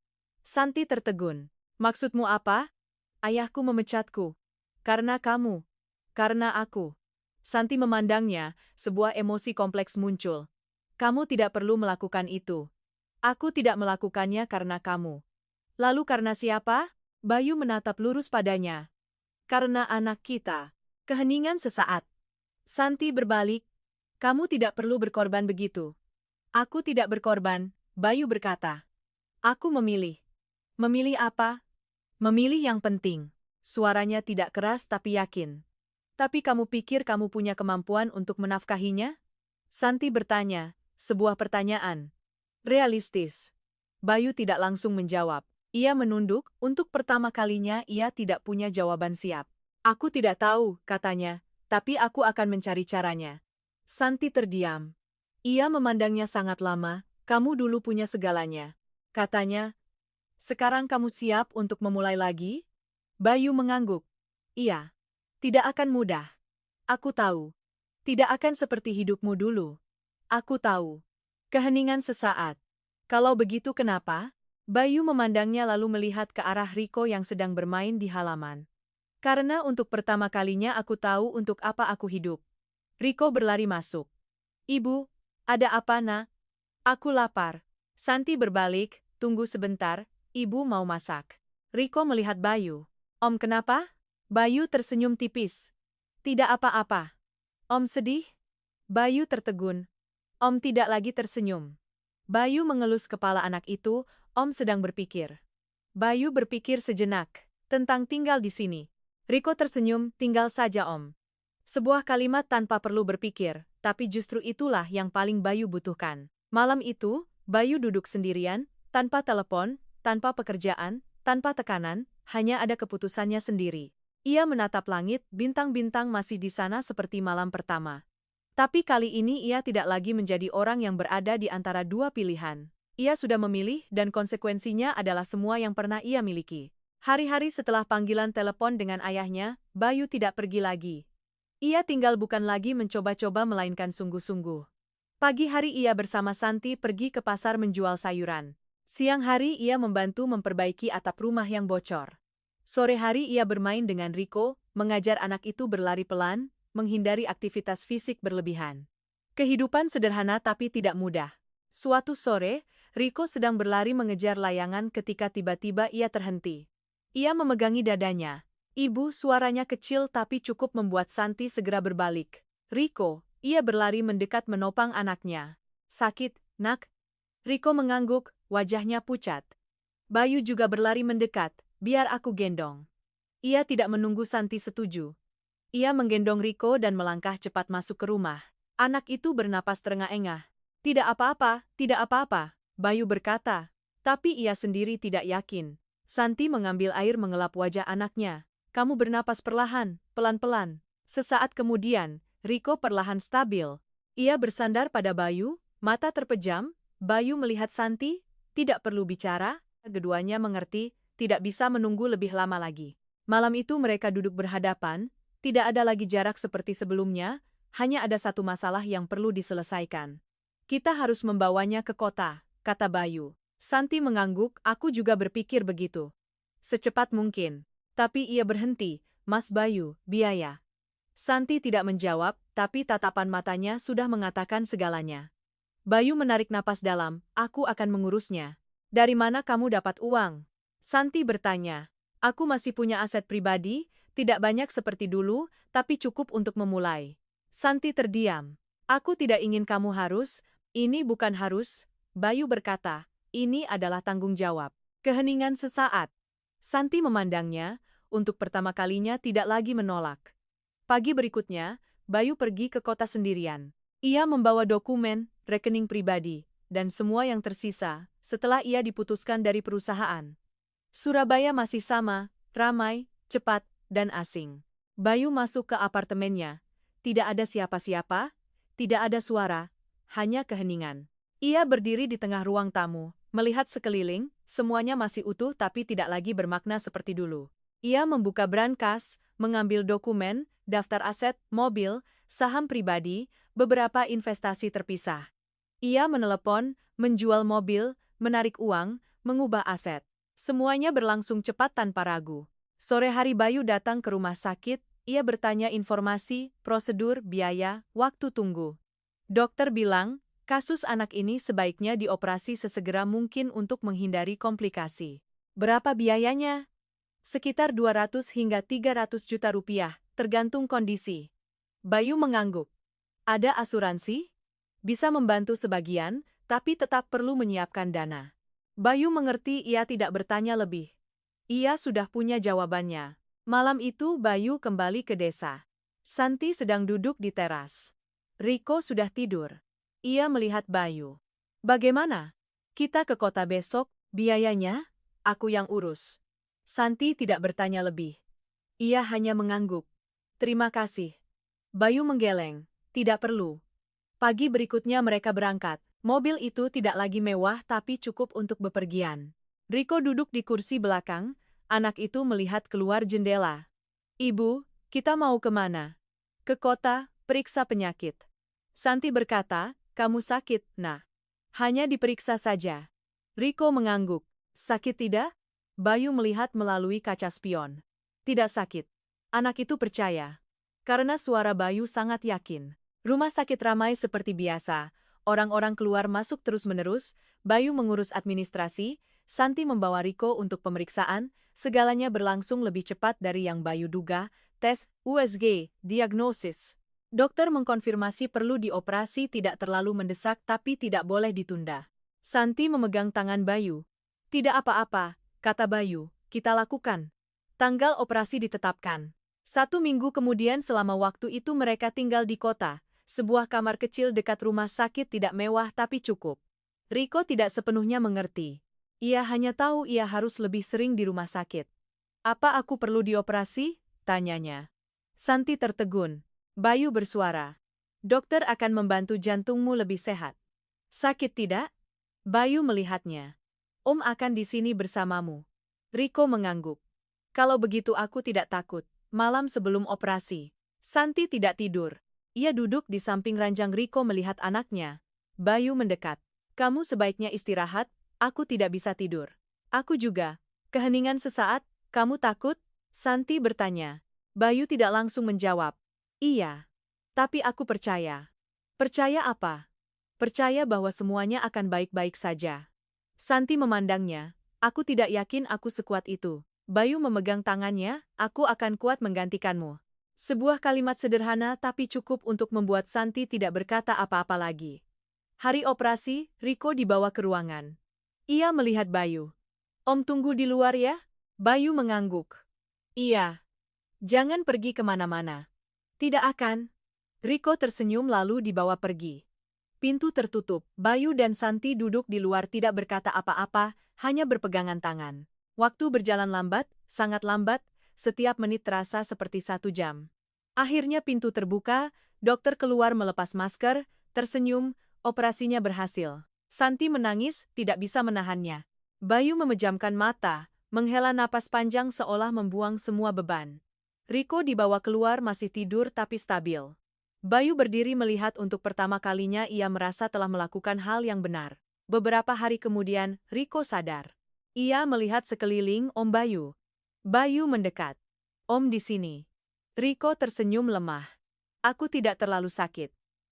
Santi tertegun. "Maksudmu apa?" "Ayahku memecatku." "Karena kamu." "Karena aku." Santi memandangnya, sebuah emosi kompleks muncul. "Kamu tidak perlu melakukan itu." "Aku tidak melakukannya karena kamu." "Lalu karena siapa?" Bayu menatap lurus padanya. "Karena anak kita." Keheningan sesaat. Santi berbalik. "Kamu tidak perlu berkorban begitu." "Aku tidak berkorban," Bayu berkata. "Aku memilih." "Memilih apa?" "Memilih yang penting." Suaranya tidak keras tapi yakin. "Tapi kamu pikir kamu punya kemampuan untuk menafkahinya?" Santi bertanya, sebuah pertanyaan. Realistis. Bayu tidak langsung menjawab. Ia menunduk, untuk pertama kalinya ia tidak punya jawaban siap. "Aku tidak tahu," katanya, "tapi aku akan mencari caranya." Santi terdiam. Ia memandangnya sangat lama, "Kamu dulu punya segalanya," katanya. "Sekarang kamu siap untuk memulai lagi?" Bayu mengangguk. "Iya. Tidak akan mudah. Aku tahu. Tidak akan seperti hidupmu dulu. Aku tahu." Keheningan sesaat. "Kalau begitu kenapa?" Bayu memandangnya lalu melihat ke arah Riko yang sedang bermain di halaman. "Karena untuk pertama kalinya aku tahu untuk apa aku hidup." Riko berlari masuk. "Ibu, ada apa nak?" "Aku lapar." Santi berbalik, "Tunggu sebentar, ibu mau masak." Riko melihat Bayu. "Om kenapa?" Bayu tersenyum tipis. "Tidak apa-apa." "Om sedih?" Bayu tertegun. Om tidak lagi tersenyum. Bayu mengelus kepala anak itu, "Om sedang berpikir." Bayu berpikir sejenak tentang tinggal di sini. Riko tersenyum, tinggal saja Om. Sebuah kalimat tanpa perlu berpikir, tapi justru itulah yang paling Bayu butuhkan. Malam itu, Bayu duduk sendirian, tanpa telepon, tanpa pekerjaan, tanpa tekanan, hanya ada keputusannya sendiri. Ia menatap langit, bintang-bintang masih di sana seperti malam pertama. Tapi kali ini ia tidak lagi menjadi orang yang berada di antara dua pilihan. Ia sudah memilih dan konsekuensinya adalah semua yang pernah ia miliki. Hari-hari setelah panggilan telepon dengan ayahnya, Bayu tidak pergi lagi. Ia tinggal bukan lagi mencoba-coba melainkan sungguh-sungguh. Pagi hari ia bersama Santi pergi ke pasar menjual sayuran. Siang hari ia membantu memperbaiki atap rumah yang bocor. Sore hari ia bermain dengan Riko, mengajar anak itu berlari pelan, menghindari aktivitas fisik berlebihan. Kehidupan sederhana tapi tidak mudah. Suatu sore, Riko sedang berlari mengejar layangan ketika tiba-tiba ia terhenti. Ia memegangi dadanya. Ibu, suaranya kecil tapi cukup membuat Santi segera berbalik. Riko, ia berlari mendekat menopang anaknya. Sakit, nak? Riko mengangguk, wajahnya pucat. Bayu juga berlari mendekat, biar aku gendong. Ia tidak menunggu Santi setuju. Ia menggendong Riko dan melangkah cepat masuk ke rumah. Anak itu bernapas terengah-engah. Tidak apa-apa, tidak apa-apa, Bayu berkata. Tapi ia sendiri tidak yakin. Santi mengambil air mengelap wajah anaknya. Kamu bernapas perlahan, pelan-pelan. Sesaat kemudian, Riko perlahan stabil. Ia bersandar pada Bayu, mata terpejam. Bayu melihat Santi, tidak perlu bicara, keduanya mengerti, tidak bisa menunggu lebih lama lagi. Malam itu mereka duduk berhadapan, tidak ada lagi jarak seperti sebelumnya, hanya ada satu masalah yang perlu diselesaikan. Kita harus membawanya ke kota, kata Bayu. Santi mengangguk, aku juga berpikir begitu. Secepat mungkin. Tapi ia berhenti, Mas Bayu, biaya. Santi tidak menjawab, tapi tatapan matanya sudah mengatakan segalanya. Bayu menarik napas dalam, aku akan mengurusnya. Dari mana kamu dapat uang? Santi bertanya. Aku masih punya aset pribadi, tidak banyak seperti dulu, tapi cukup untuk memulai. Santi terdiam. Aku tidak ingin kamu harus, ini bukan harus, Bayu berkata, ini adalah tanggung jawab. Keheningan sesaat. Santi memandangnya, untuk pertama kalinya tidak lagi menolak. Pagi berikutnya, Bayu pergi ke kota sendirian. Ia membawa dokumen, rekening pribadi, dan semua yang tersisa, setelah ia diputuskan dari perusahaan. Surabaya masih sama, ramai, cepat, dan asing. Bayu masuk ke apartemennya. Tidak ada siapa-siapa, tidak ada suara, hanya keheningan. Ia berdiri di tengah ruang tamu, melihat sekeliling, semuanya masih utuh tapi tidak lagi bermakna seperti dulu. Ia membuka brankas, mengambil dokumen, daftar aset, mobil, saham pribadi, beberapa investasi terpisah. Ia menelepon, menjual mobil, menarik uang, mengubah aset. Semuanya berlangsung cepat tanpa ragu. Sore hari Bayu datang ke rumah sakit, ia bertanya informasi, prosedur, biaya, waktu tunggu. Dokter bilang, kasus anak ini sebaiknya dioperasi sesegera mungkin untuk menghindari komplikasi. Berapa biayanya? Sekitar 200 hingga 300 juta rupiah, tergantung kondisi. Bayu mengangguk. Ada asuransi? Bisa membantu sebagian, tapi tetap perlu menyiapkan dana. Bayu mengerti ia tidak bertanya lebih. Ia sudah punya jawabannya. Malam itu Bayu kembali ke desa. Santi sedang duduk di teras. Riko sudah tidur. Ia melihat Bayu. Bagaimana? Kita ke kota besok, biayanya? Aku yang urus. Santi tidak bertanya lebih. Ia hanya mengangguk. Terima kasih. Bayu menggeleng. Tidak perlu. Pagi berikutnya mereka berangkat. Mobil itu tidak lagi mewah tapi cukup untuk bepergian. Riko duduk di kursi belakang, anak itu melihat keluar jendela. Ibu, kita mau kemana? Ke kota, periksa penyakit. Santi berkata, kamu sakit, nah. Hanya diperiksa saja. Riko mengangguk. Sakit tidak? Bayu melihat melalui kaca spion. Tidak sakit. Anak itu percaya. Karena suara Bayu sangat yakin. Rumah sakit ramai seperti biasa. Orang-orang keluar masuk terus-menerus, Bayu mengurus administrasi, Santi membawa Riko untuk pemeriksaan, segalanya berlangsung lebih cepat dari yang Bayu duga, tes, USG, diagnosis. Dokter mengkonfirmasi perlu dioperasi tidak terlalu mendesak tapi tidak boleh ditunda. Santi memegang tangan Bayu. Tidak apa-apa, kata Bayu, kita lakukan. Tanggal operasi ditetapkan. 1 minggu kemudian selama waktu itu mereka tinggal di kota, sebuah kamar kecil dekat rumah sakit tidak mewah tapi cukup. Riko tidak sepenuhnya mengerti. Ia hanya tahu ia harus lebih sering di rumah sakit. Apa aku perlu dioperasi? Tanyanya. Santi tertegun. Bayu bersuara. Dokter akan membantu jantungmu lebih sehat. Sakit tidak? Bayu melihatnya. Om akan di sini bersamamu. Riko mengangguk. Kalau begitu aku tidak takut. Malam sebelum operasi. Santi tidak tidur. Ia duduk di samping ranjang Riko melihat anaknya. Bayu mendekat. Kamu sebaiknya istirahat, aku tidak bisa tidur. Aku juga. Keheningan sesaat, kamu takut? Santi bertanya. Bayu tidak langsung menjawab. Iya. Tapi aku percaya. Percaya apa? Percaya bahwa semuanya akan baik-baik saja. Santi memandangnya. Aku tidak yakin aku sekuat itu. Bayu memegang tangannya, aku akan kuat menggantikanmu. Sebuah kalimat sederhana tapi cukup untuk membuat Santi tidak berkata apa-apa lagi. Hari operasi, Riko dibawa ke ruangan. Ia melihat Bayu. Om tunggu di luar ya? Bayu mengangguk. Iya. Jangan pergi kemana-mana. Tidak akan. Riko tersenyum lalu dibawa pergi. Pintu tertutup, Bayu dan Santi duduk di luar tidak berkata apa-apa, hanya berpegangan tangan. Waktu berjalan lambat, sangat lambat, setiap menit terasa seperti 1 jam. Akhirnya pintu terbuka, dokter keluar melepas masker, tersenyum, operasinya berhasil. Santi menangis, tidak bisa menahannya. Bayu memejamkan mata, menghela napas panjang seolah membuang semua beban. Riko dibawa keluar masih tidur tapi stabil. Bayu berdiri melihat untuk pertama kalinya ia merasa telah melakukan hal yang benar. Beberapa hari kemudian, Riko sadar. Ia melihat sekeliling Om Bayu. Bayu mendekat. Om di sini. Riko tersenyum lemah. Aku tidak terlalu sakit.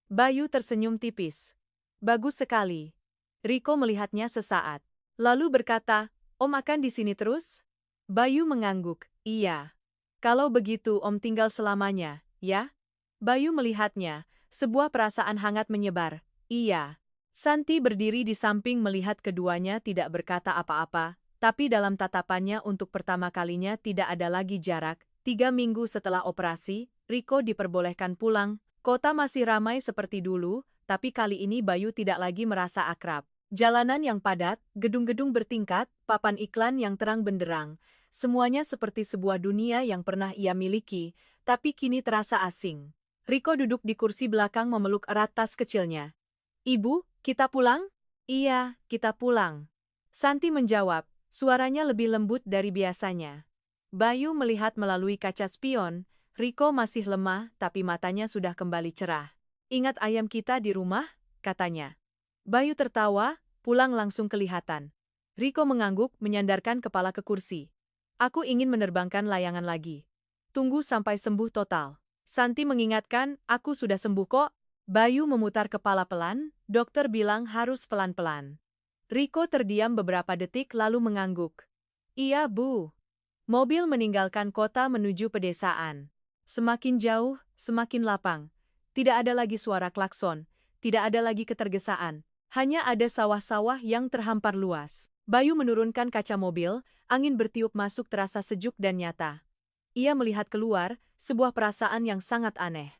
Bayu tersenyum tipis. Bagus sekali. Riko melihatnya sesaat. Lalu berkata, Om akan di sini terus? Bayu mengangguk, iya. Kalau begitu Om tinggal selamanya, ya? Bayu melihatnya, sebuah perasaan hangat menyebar, iya. Santi berdiri di samping melihat keduanya tidak berkata apa-apa, tapi dalam tatapannya untuk pertama kalinya tidak ada lagi jarak. 3 minggu setelah operasi, Riko diperbolehkan pulang, kota masih ramai seperti dulu, tapi kali ini Bayu tidak lagi merasa akrab. Jalanan yang padat, gedung-gedung bertingkat, papan iklan yang terang benderang, semuanya seperti sebuah dunia yang pernah ia miliki, tapi kini terasa asing. Riko duduk di kursi belakang memeluk erat tas kecilnya. Ibu, kita pulang? Iya, kita pulang. Santi menjawab, suaranya lebih lembut dari biasanya. Bayu melihat melalui kaca spion, Riko masih lemah tapi matanya sudah kembali cerah. Ingat ayam kita di rumah? Katanya. Bayu tertawa, pulang langsung kelihatan. Riko mengangguk menyandarkan kepala ke kursi. Aku ingin menerbangkan layangan lagi. Tunggu sampai sembuh total. Santi mengingatkan, aku sudah sembuh kok. Bayu memutar kepala pelan, dokter bilang harus pelan-pelan. Riko terdiam beberapa detik lalu mengangguk. Iya, Bu. Mobil meninggalkan kota menuju pedesaan. Semakin jauh, semakin lapang. Tidak ada lagi suara klakson, tidak ada lagi ketergesaan. Hanya ada sawah-sawah yang terhampar luas. Bayu menurunkan kaca mobil, angin bertiup masuk terasa sejuk dan nyata. Ia melihat keluar, sebuah perasaan yang sangat aneh.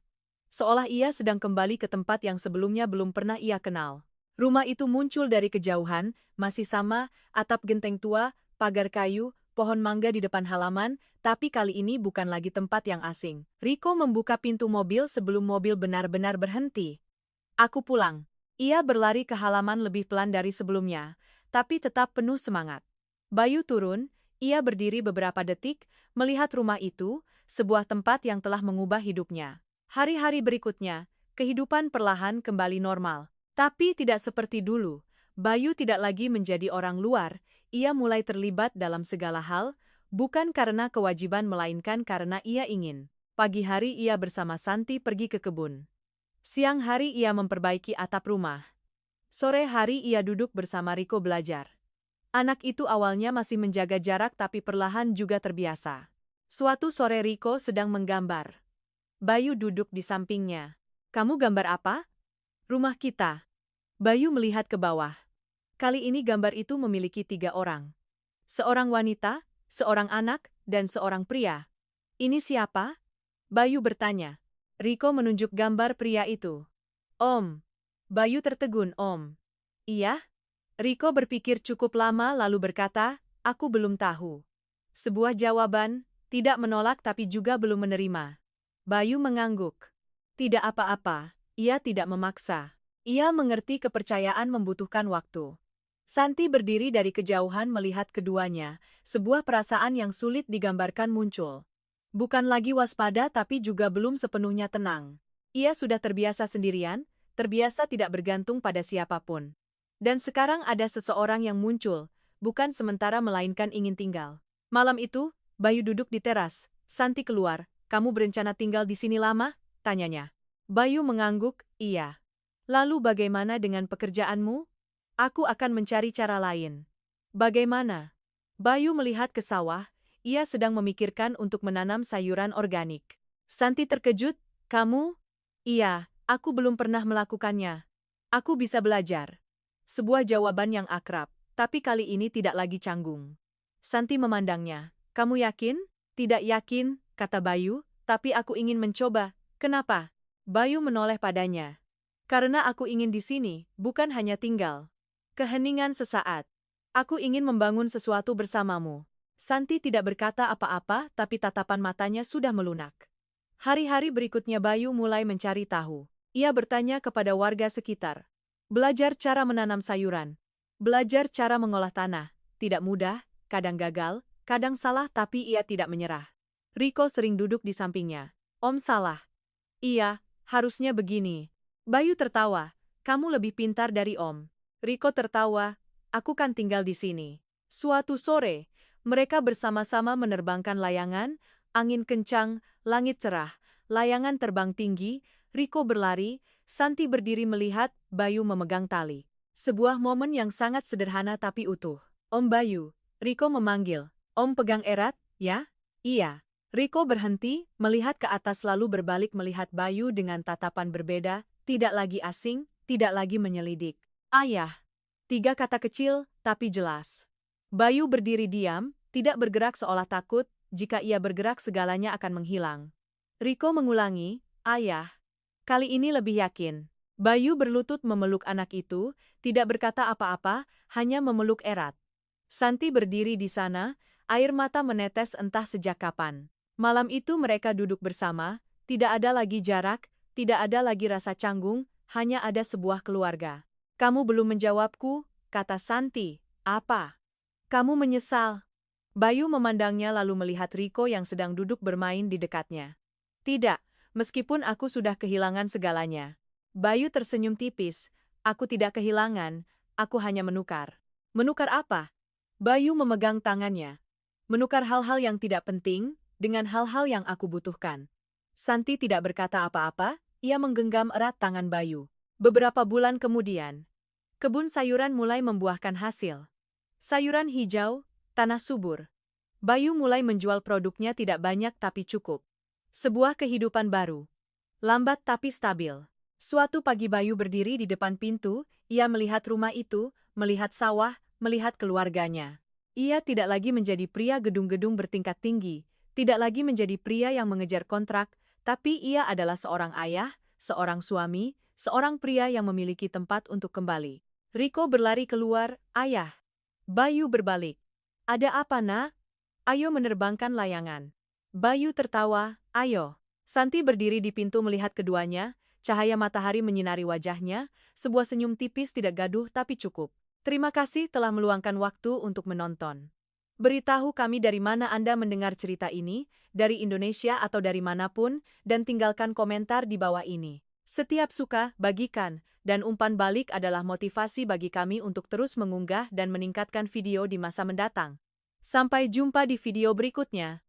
Seolah ia sedang kembali ke tempat yang sebelumnya belum pernah ia kenal. Rumah itu muncul dari kejauhan, masih sama, atap genteng tua, pagar kayu, pohon mangga di depan halaman, tapi kali ini bukan lagi tempat yang asing. Riko membuka pintu mobil sebelum mobil benar-benar berhenti. Aku pulang. Ia berlari ke halaman lebih pelan dari sebelumnya, tapi tetap penuh semangat. Bayu turun, ia berdiri beberapa detik, melihat rumah itu, sebuah tempat yang telah mengubah hidupnya. Hari-hari berikutnya, kehidupan perlahan kembali normal. Tapi tidak seperti dulu. Bayu tidak lagi menjadi orang luar, ia mulai terlibat dalam segala hal, bukan karena kewajiban melainkan karena ia ingin. Pagi hari ia bersama Santi pergi ke kebun. Siang hari ia memperbaiki atap rumah. Sore hari ia duduk bersama Riko belajar. Anak itu awalnya masih menjaga jarak tapi perlahan juga terbiasa. Suatu sore Riko sedang menggambar. Bayu duduk di sampingnya. Kamu gambar apa? Rumah kita. Bayu melihat ke bawah. Kali ini gambar itu memiliki 3 orang. Seorang wanita, seorang anak, dan seorang pria. Ini siapa? Bayu bertanya. Riko menunjuk gambar pria itu. Om. Bayu tertegun, Om. Iya? Riko berpikir cukup lama lalu berkata, aku belum tahu. Sebuah jawaban, tidak menolak tapi juga belum menerima. Bayu mengangguk. Tidak apa-apa, ia tidak memaksa. Ia mengerti kepercayaan membutuhkan waktu. Santi berdiri dari kejauhan melihat keduanya, sebuah perasaan yang sulit digambarkan muncul. Bukan lagi waspada tapi juga belum sepenuhnya tenang. Ia sudah terbiasa sendirian, terbiasa tidak bergantung pada siapapun. Dan sekarang ada seseorang yang muncul, bukan sementara melainkan ingin tinggal. Malam itu, Bayu duduk di teras. Santi keluar. Kamu berencana tinggal di sini lama? Tanyanya. Bayu mengangguk, iya. Lalu bagaimana dengan pekerjaanmu? Aku akan mencari cara lain. Bagaimana? Bayu melihat ke sawah, ia sedang memikirkan untuk menanam sayuran organik. Santi terkejut, kamu? Iya, aku belum pernah melakukannya. Aku bisa belajar. Sebuah jawaban yang akrab, tapi kali ini tidak lagi canggung. Santi memandangnya. Kamu yakin? Tidak yakin, kata Bayu, tapi aku ingin mencoba. Kenapa? Bayu menoleh padanya. Karena aku ingin di sini, bukan hanya tinggal. Keheningan sesaat. Aku ingin membangun sesuatu bersamamu. Santi tidak berkata apa-apa, tapi tatapan matanya sudah melunak. Hari-hari berikutnya Bayu mulai mencari tahu. Ia bertanya kepada warga sekitar. Belajar cara menanam sayuran. Belajar cara mengolah tanah. Tidak mudah, kadang gagal, kadang salah tapi ia tidak menyerah. Riko sering duduk di sampingnya. Om salah. Iya, harusnya begini. Bayu tertawa. Kamu lebih pintar dari Om. Riko tertawa, aku kan tinggal di sini. Suatu sore, mereka bersama-sama menerbangkan layangan, angin kencang, langit cerah, layangan terbang tinggi, Riko berlari, Santi berdiri melihat, Bayu memegang tali. Sebuah momen yang sangat sederhana tapi utuh. Om Bayu, Riko memanggil. Om pegang erat, ya? Iya. Riko berhenti, melihat ke atas lalu berbalik melihat Bayu dengan tatapan berbeda, tidak lagi asing, tidak lagi menyelidik. Ayah. 3 kata kecil, tapi jelas. Bayu berdiri diam, tidak bergerak seolah takut, jika ia bergerak segalanya akan menghilang. Riko mengulangi, ayah. Kali ini lebih yakin. Bayu berlutut memeluk anak itu, tidak berkata apa-apa, hanya memeluk erat. Santi berdiri di sana, air mata menetes entah sejak kapan. Malam itu mereka duduk bersama, tidak ada lagi jarak, tidak ada lagi rasa canggung, hanya ada sebuah keluarga. Kamu belum menjawabku, kata Santi. Apa? Kamu menyesal. Bayu memandangnya lalu melihat Riko yang sedang duduk bermain di dekatnya. Tidak, meskipun aku sudah kehilangan segalanya. Bayu tersenyum tipis. Aku tidak kehilangan, aku hanya menukar. Menukar apa? Bayu memegang tangannya. Menukar hal-hal yang tidak penting, dengan hal-hal yang aku butuhkan. Santi tidak berkata apa-apa, ia menggenggam erat tangan Bayu. Beberapa bulan kemudian, kebun sayuran mulai membuahkan hasil. Sayuran hijau, tanah subur. Bayu mulai menjual produknya tidak banyak tapi cukup. Sebuah kehidupan baru. Lambat tapi stabil. Suatu pagi Bayu berdiri di depan pintu, ia melihat rumah itu, melihat sawah, melihat keluarganya. Ia tidak lagi menjadi pria gedung-gedung bertingkat tinggi, tidak lagi menjadi pria yang mengejar kontrak, tapi ia adalah seorang ayah, seorang suami, seorang pria yang memiliki tempat untuk kembali. Riko berlari keluar, ayah. Bayu berbalik. Ada apa, nak? Ayo menerbangkan layangan. Bayu tertawa, ayo. Santi berdiri di pintu melihat keduanya, cahaya matahari menyinari wajahnya, sebuah senyum tipis tidak gaduh tapi cukup. Terima kasih telah meluangkan waktu untuk menonton. Beritahu kami dari mana Anda mendengar cerita ini, dari Indonesia atau dari manapun, dan tinggalkan komentar di bawah ini. Setiap suka, bagikan, dan umpan balik adalah motivasi bagi kami untuk terus mengunggah dan meningkatkan video di masa mendatang. Sampai jumpa di video berikutnya.